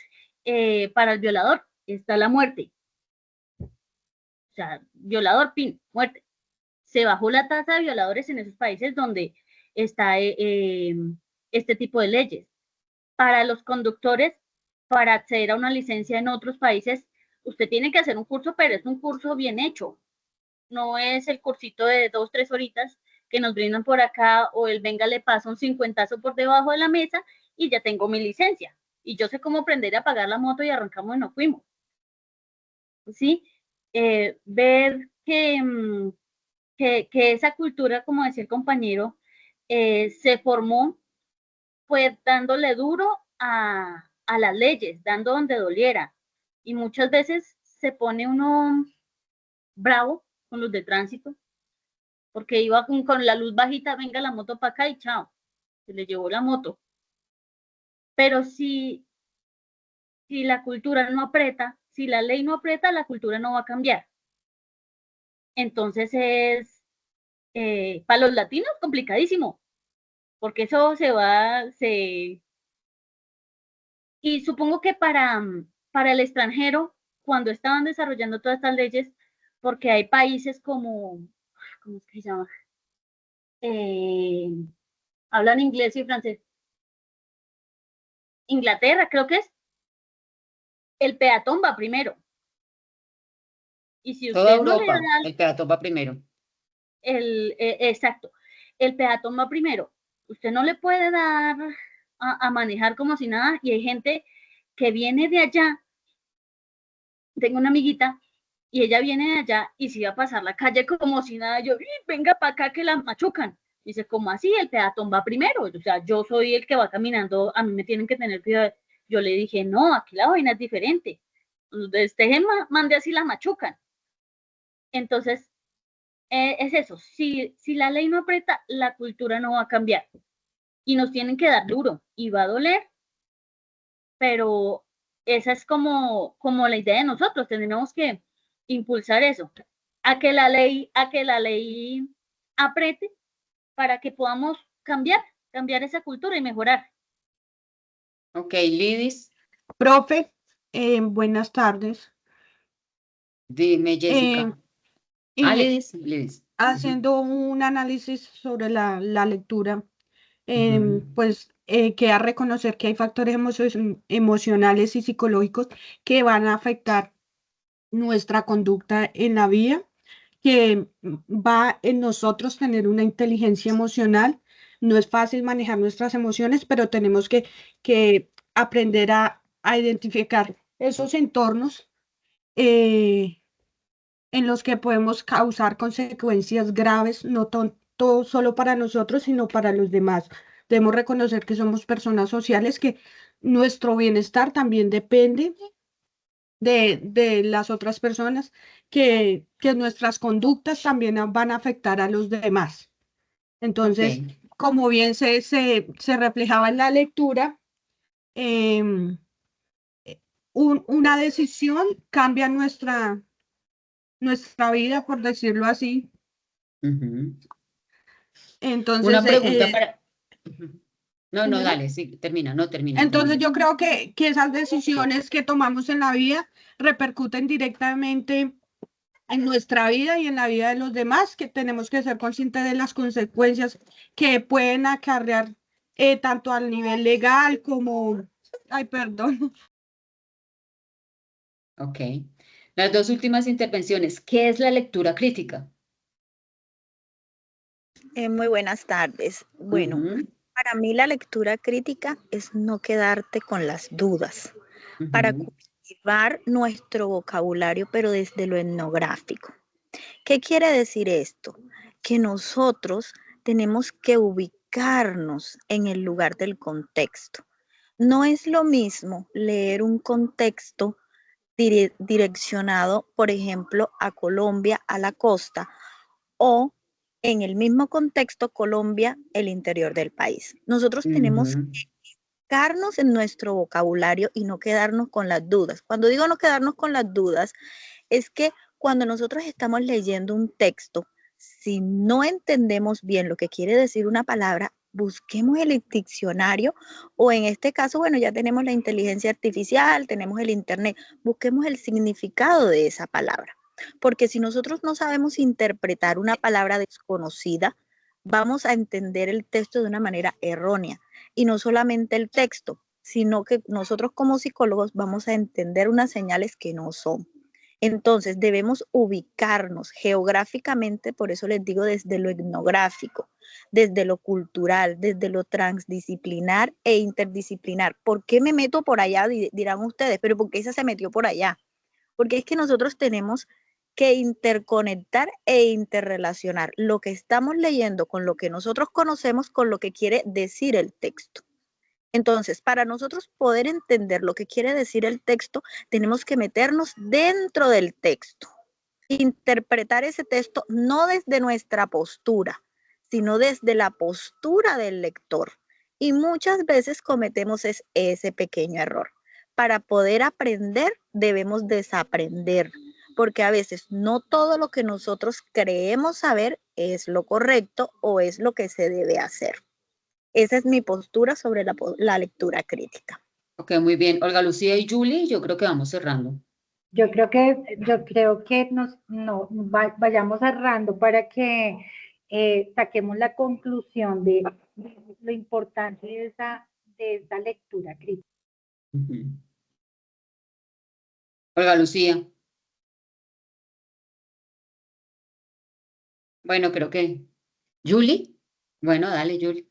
para el violador está la muerte. O sea, violador, pin, muerte. Se bajó la tasa de violadores en esos países donde está este tipo de leyes. Para los conductores, para acceder a una licencia en otros países, usted tiene que hacer un curso, pero es un curso bien hecho. No es el cursito de 2, 3 horitas que nos brindan por acá, o el venga le pasa un 50 por debajo de la mesa y ya tengo mi licencia. Y yo sé cómo aprender a apagar la moto y arrancamos y nos fuimos. ¿Sí? Ver que esa cultura, como decía el compañero, se formó pues dándole duro a las leyes, dando donde doliera. Y muchas veces se pone uno bravo con los de tránsito, porque iba con la luz bajita, venga la moto para acá y chao, se le llevó la moto. Pero si la cultura no aprieta, si la ley no aprieta, la cultura no va a cambiar. Entonces para los latinos complicadísimo, porque eso y supongo que para el extranjero, cuando estaban desarrollando todas estas leyes, porque hay países como, ¿cómo es que se llama? Hablan inglés y francés. Inglaterra, creo que es. El peatón va primero. Y si usted Toda no le Europa, da el peatón va primero. exacto, el peatón va primero. Usted no le puede dar a manejar como si nada, y hay gente que viene de allá. Tengo una amiguita y ella viene de allá y se iba a pasar la calle como si nada. Yo, venga para acá que la machucan. Dice, ¿cómo así? El peatón va primero. O sea, yo soy el que va caminando, a mí me tienen que tener cuidado. Yo le dije, no, aquí la vaina es diferente. Ustedes mande así la machucan. Entonces, es eso. Si la ley no aprieta, la cultura no va a cambiar. Y nos tienen que dar duro. Y va a doler. Pero esa es como la idea de nosotros. Tenemos que impulsar eso. A que la ley apriete para que podamos cambiar esa cultura y mejorar. Ok, Lidis. Profe, buenas tardes. Dime, Jessica. Lidis. Haciendo un análisis sobre la lectura, pues queda reconocer que hay factores emocionales y psicológicos que van a afectar nuestra conducta en la vida, que va en nosotros tener una inteligencia emocional. No es fácil manejar nuestras emociones, pero tenemos que aprender a identificar esos entornos en los que podemos causar consecuencias graves, no tanto solo para nosotros, sino para los demás. Debemos reconocer que somos personas sociales, que nuestro bienestar también depende de las otras personas, que nuestras conductas también van a afectar a los demás. Entonces, como bien se reflejaba en la lectura, una decisión cambia nuestra vida, por decirlo así. Entonces, una pregunta para... No, dale, sí, termina. Entonces yo creo que esas decisiones que tomamos en la vida repercuten directamente en nuestra vida y en la vida de los demás, que tenemos que ser conscientes de las consecuencias que pueden acarrear tanto al nivel legal como... Ay, perdón. Ok. Las dos últimas intervenciones. ¿Qué es la lectura crítica? Muy buenas tardes. Bueno, para mí la lectura crítica es no quedarte con las dudas, para cultivar nuestro vocabulario, pero desde lo etnográfico. ¿Qué quiere decir esto? Que nosotros tenemos que ubicarnos en el lugar del contexto. No es lo mismo leer un contexto direccionado, por ejemplo, a Colombia, a la costa, o en el mismo contexto Colombia, el interior del país. Nosotros tenemos que ubicarnos en nuestro vocabulario y no quedarnos con las dudas. Cuando digo no quedarnos con las dudas, es que cuando nosotros estamos leyendo un texto, Si no entendemos bien lo que quiere decir una palabra, busquemos el diccionario o en este caso, bueno, ya tenemos la inteligencia artificial, tenemos el internet, busquemos el significado de esa palabra. Porque si nosotros no sabemos interpretar una palabra desconocida, vamos a entender el texto de una manera errónea. Y no solamente el texto, sino que nosotros como psicólogos vamos a entender unas señales que no son. Entonces debemos ubicarnos geográficamente, por eso les digo desde lo etnográfico, desde lo cultural, desde lo transdisciplinar e interdisciplinar. ¿Por qué me meto por allá? Dirán ustedes, pero ¿por qué esa se metió por allá? Porque es que nosotros tenemos que interconectar e interrelacionar lo que estamos leyendo con lo que nosotros conocemos con lo que quiere decir el texto. Entonces, para nosotros poder entender lo que quiere decir el texto, tenemos que meternos dentro del texto, interpretar ese texto no desde nuestra postura, sino desde la postura del lector. Y muchas veces cometemos ese pequeño error. Para poder aprender, debemos desaprender, porque a veces no todo lo que nosotros creemos saber es lo correcto o es lo que se debe hacer. Esa es mi postura sobre la lectura crítica. Ok, muy bien. Olga Lucía y Julie, yo creo que vamos cerrando. Yo creo que vayamos cerrando para que saquemos la conclusión de lo importante de esa lectura crítica. Olga Lucía. Bueno, creo que... ¿Julie? Bueno, dale, Julie.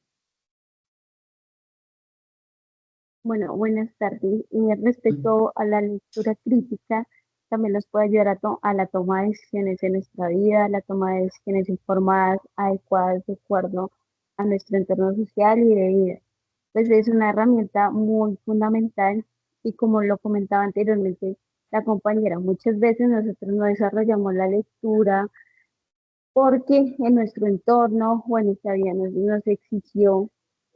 Bueno, buenas tardes. Respecto a la lectura crítica, también nos puede ayudar a la toma de decisiones en nuestra vida, a la toma de decisiones informadas, adecuadas, de acuerdo a nuestro entorno social y de vida. Pues es una herramienta muy fundamental y como lo comentaba anteriormente la compañera, muchas veces nosotros no desarrollamos la lectura porque en nuestro entorno o en nuestra vida nos exigió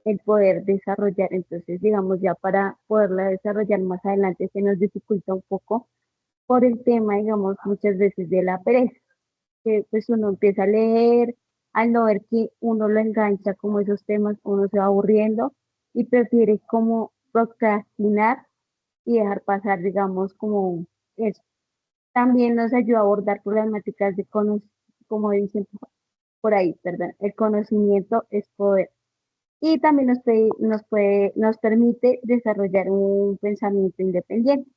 el poder desarrollar. Entonces, digamos, ya para poderla desarrollar más adelante se nos dificulta un poco por el tema, digamos, muchas veces de la pereza, que pues uno empieza a leer, al no ver que uno lo engancha como esos temas, uno se va aburriendo y prefiere como procrastinar y dejar pasar, digamos, como eso. También nos ayuda a abordar problemáticas de como dicen por ahí, perdón, el conocimiento es poder. Y también nos permite desarrollar un pensamiento independiente.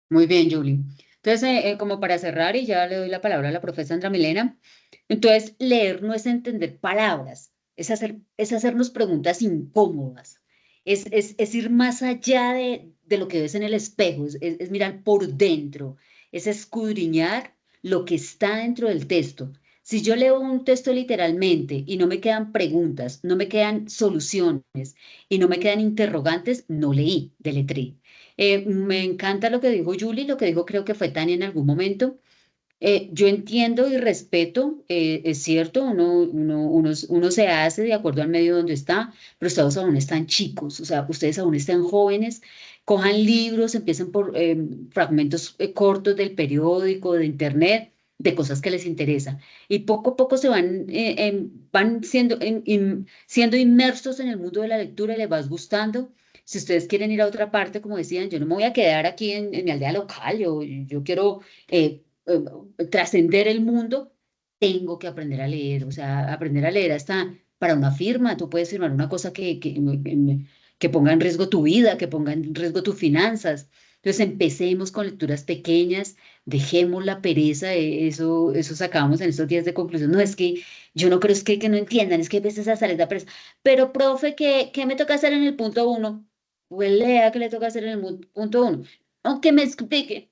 Muy bien, Julie. Entonces, como para cerrar, y ya le doy la palabra a la profesora Sandra Milena, entonces leer no es entender palabras, es hacernos preguntas incómodas, es ir más allá de lo que ves en el espejo, es mirar por dentro, es escudriñar lo que está dentro del texto. Si yo leo un texto literalmente y no me quedan preguntas, no me quedan soluciones y no me quedan interrogantes, no leí, deletré. Me encanta lo que dijo Julie, lo que dijo creo que fue Tania en algún momento. Yo entiendo y respeto, es cierto, uno se hace de acuerdo al medio donde está, pero ustedes aún están chicos, o sea, ustedes aún están jóvenes, cojan libros, empiecen por fragmentos cortos del periódico, de internet, de cosas que les interesan. Y poco a poco se van siendo inmersos en el mundo de la lectura y les vas gustando. Si ustedes quieren ir a otra parte, como decían, yo no me voy a quedar aquí en mi aldea local, yo quiero trascender el mundo, tengo que aprender a leer, o sea, aprender a leer hasta para una firma, tú puedes firmar una cosa que ponga en riesgo tu vida, que ponga en riesgo tus finanzas. Entonces empecemos con lecturas pequeñas, dejemos la pereza, eso sacamos en estos días de conclusión. No es que yo no creo es que no entiendan, es que a veces hasta les da pereza. Pero, profe, ¿qué me toca hacer en el punto 1? Pues lea qué le toca hacer en el punto 1. Aunque me explique.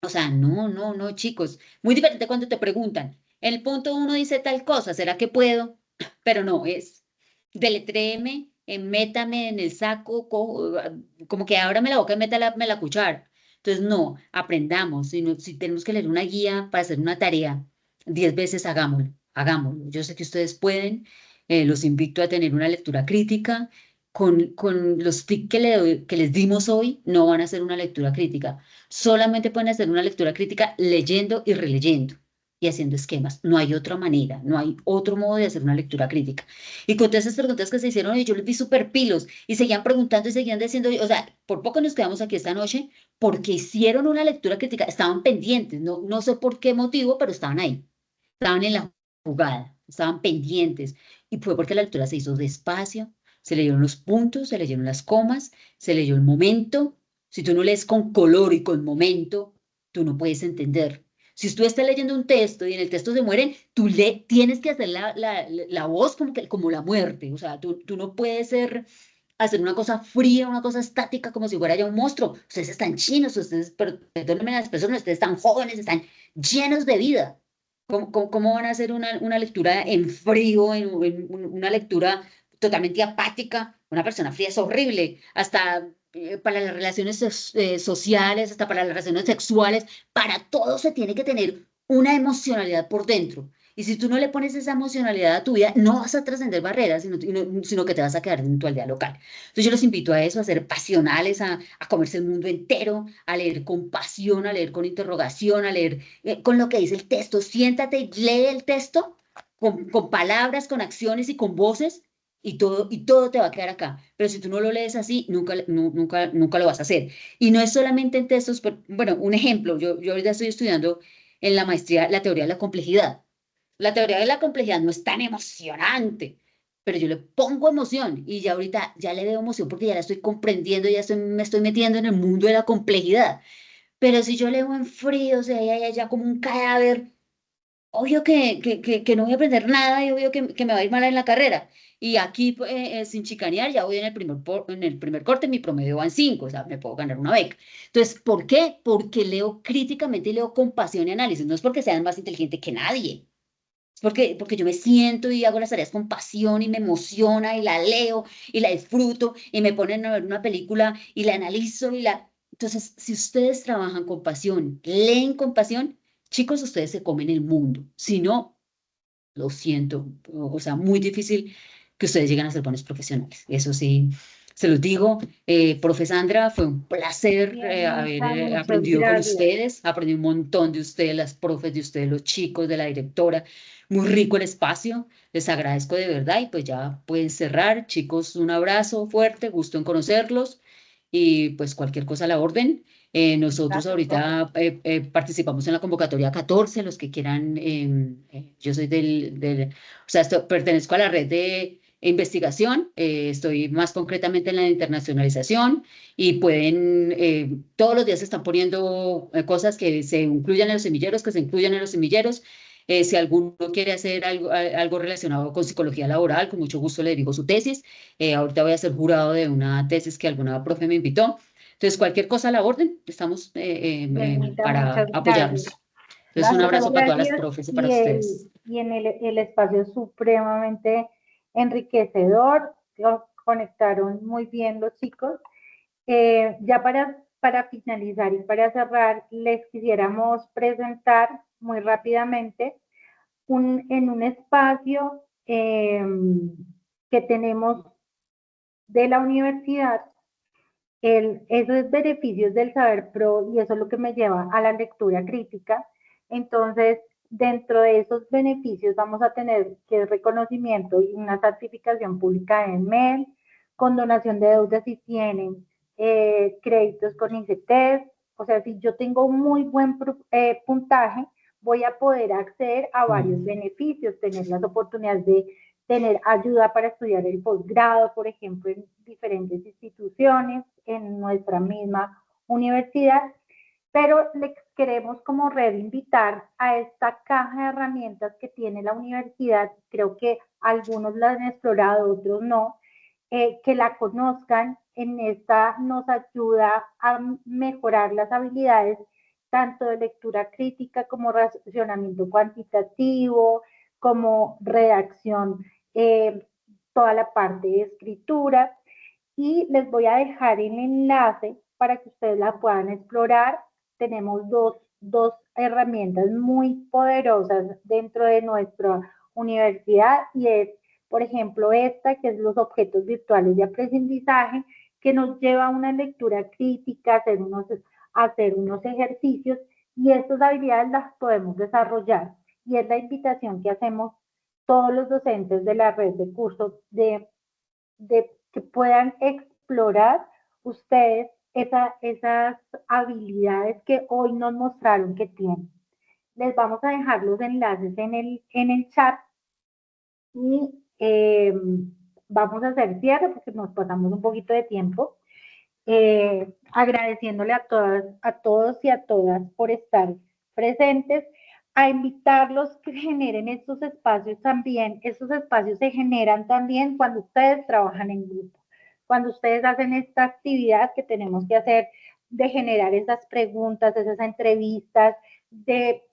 O sea, no, chicos. Muy diferente cuando te preguntan. El punto 1 dice tal cosa, ¿será que puedo? Pero no, es deletréeme, métame en el saco, como que ábrame la boca y métame la cuchara. Entonces, no, aprendamos. Si tenemos que leer una guía para hacer una tarea, 10 veces hagámoslo. Yo sé que ustedes pueden. Los invito a tener una lectura crítica. Con los tips que les dimos hoy, no van a hacer una lectura crítica. Solamente pueden hacer una lectura crítica leyendo y releyendo. y haciendo esquemas. No hay otra manera, no hay otro modo de hacer una lectura crítica. Y con todas esas preguntas que se hicieron, yo les vi súper pilos y seguían preguntando y seguían diciendo, o sea, por poco nos quedamos aquí esta noche porque hicieron una lectura crítica, estaban pendientes, no sé por qué motivo, pero estaban ahí, estaban en la jugada, estaban pendientes. Y fue porque la lectura se hizo despacio, se leyeron los puntos, se leyeron las comas, se leyó el momento. Si tú no lees con color y con momento, tú no puedes entender. Si tú estás leyendo un texto y en el texto se mueren, tienes que hacer la voz como la muerte. O sea, tú no puedes hacer una cosa fría, una cosa estática, como si fuera ya un monstruo. Ustedes están chinos, perdónenme las personas, ustedes están jóvenes, están llenos de vida. ¿Cómo van a hacer una lectura en frío, en una lectura totalmente apática? Una persona fría es horrible, hasta para las relaciones sociales, hasta para las relaciones sexuales, para todo se tiene que tener una emocionalidad por dentro. Y si tú no le pones esa emocionalidad a tu vida, no vas a trascender barreras, sino que te vas a quedar en tu aldea local. Entonces yo los invito a eso, a ser pasionales, a comerse el mundo entero, a leer con pasión, a leer con interrogación, a leer con lo que dice el texto. Siéntate y lee el texto con palabras, con acciones y con voces, y todo te va a quedar acá. Pero si tú no lo lees así, nunca lo vas a hacer. Y no es solamente en textos, pero, bueno, un ejemplo, yo ahorita estoy estudiando en la maestría la teoría de la complejidad. La teoría de la complejidad no es tan emocionante, pero yo le pongo emoción y ya ahorita ya le veo emoción porque ya la estoy comprendiendo, me estoy metiendo en el mundo de la complejidad. Pero si yo leo en frío, o sea, ya como un cadáver, obvio que no voy a aprender nada y obvio que me va a ir mal en la carrera. Y aquí, sin chicanear, ya voy en el primer corte, mi promedio va en 5, o sea, me puedo ganar una beca. Entonces, ¿por qué? Porque leo críticamente y leo con pasión y análisis. No es porque sean más inteligente que nadie. Es porque yo me siento y hago las tareas con pasión y me emociona y la leo y la disfruto y me ponen a ver una película y la analizo y la... Entonces, si ustedes trabajan con pasión, leen con pasión, chicos, ustedes se comen el mundo. Si no, lo siento, o sea, muy difícil que ustedes lleguen a ser buenos profesionales. Eso sí, se los digo. Profe Sandra, fue un placer haber Muchas aprendido con gracias. ustedes. Aprendí un montón de ustedes, las profes de ustedes, los chicos, de la directora. Muy rico el espacio. Les agradezco de verdad y pues ya pueden cerrar. Chicos, un abrazo fuerte, gusto en conocerlos y pues cualquier cosa a la orden. Nosotros Gracias, profe. ahorita participamos en la convocatoria 14, los que quieran, yo soy o sea, pertenezco a la red de investigación, estoy más concretamente en la internacionalización y todos los días se están poniendo cosas que se incluyan en los semilleros, que se incluyan en los semilleros. Si alguno quiere hacer algo relacionado con psicología laboral, con mucho gusto le digo su tesis. Ahorita voy a ser jurado de una tesis que alguna profe me invitó. Entonces, cualquier cosa a la orden, estamos Bendita, para muchas apoyarnos. gracias. Entonces, un Muchas abrazo para todas las gracias profes y para ustedes. y en el espacio supremamente enriquecedor, lo conectaron muy bien los chicos. Ya para finalizar y para cerrar, les quisiéramos presentar muy rápidamente en un espacio que tenemos de la universidad, esos beneficios del saber pro, y eso es lo que me lleva a la lectura crítica. Entonces, dentro de esos beneficios vamos a tener que el reconocimiento y una certificación pública en MEL, condonación de deudas si tienen créditos con ICETEX. O sea, si yo tengo un muy buen puntaje, voy a poder acceder a varios beneficios, tener las oportunidades de tener ayuda para estudiar el posgrado, por ejemplo, en diferentes instituciones, en nuestra misma universidad, pero les queremos como red invitar a esta caja de herramientas que tiene la universidad. Creo que algunos la han explorado, otros no, que la conozcan. En esta nos ayuda a mejorar las habilidades tanto de lectura crítica como racionamiento cuantitativo, como redacción, toda la parte de escritura. Y les voy a dejar el enlace para que ustedes la puedan explorar. Tenemos dos herramientas muy poderosas dentro de nuestra universidad y es, por ejemplo, esta que es los objetos virtuales de aprendizaje, que nos lleva a una lectura crítica, hacer unos ejercicios, y estas habilidades las podemos desarrollar y es la invitación que hacemos todos los docentes de la red de cursos de que puedan explorar ustedes esas habilidades que hoy nos mostraron que tienen. Les vamos a dejar los enlaces en el chat y vamos a hacer cierre porque nos pasamos un poquito de tiempo. Agradeciéndole a todos y a todas por estar presentes, a invitarlos que generen estos espacios también. Estos espacios se generan también cuando ustedes trabajan en grupo, cuando ustedes hacen esta actividad que tenemos que hacer de generar esas preguntas, esas entrevistas, de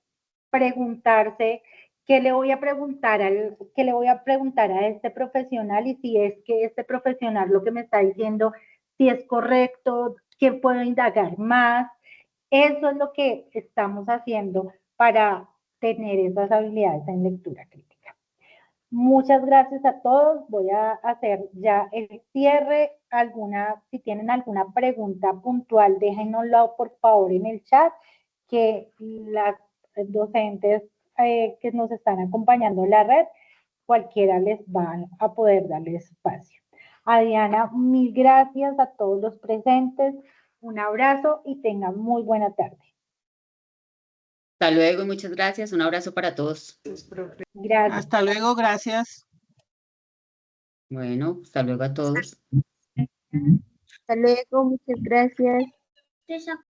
preguntarse qué le voy a preguntar a este profesional y si es que este profesional lo que me está diciendo si es correcto, qué puedo indagar más. Eso es lo que estamos haciendo para tener esas habilidades en lectura crítica. Muchas gracias a todos. Voy a hacer ya el cierre. Si tienen alguna pregunta puntual, déjenosla por favor en el chat, que las docentes que nos están acompañando en la red, cualquiera les van a poder darle espacio. A Diana, mil gracias a todos los presentes. Un abrazo y tengan muy buena tarde. Hasta luego y muchas gracias. Un abrazo para todos. Gracias. Hasta luego, gracias. Bueno, hasta luego a todos. Hasta luego, muchas gracias.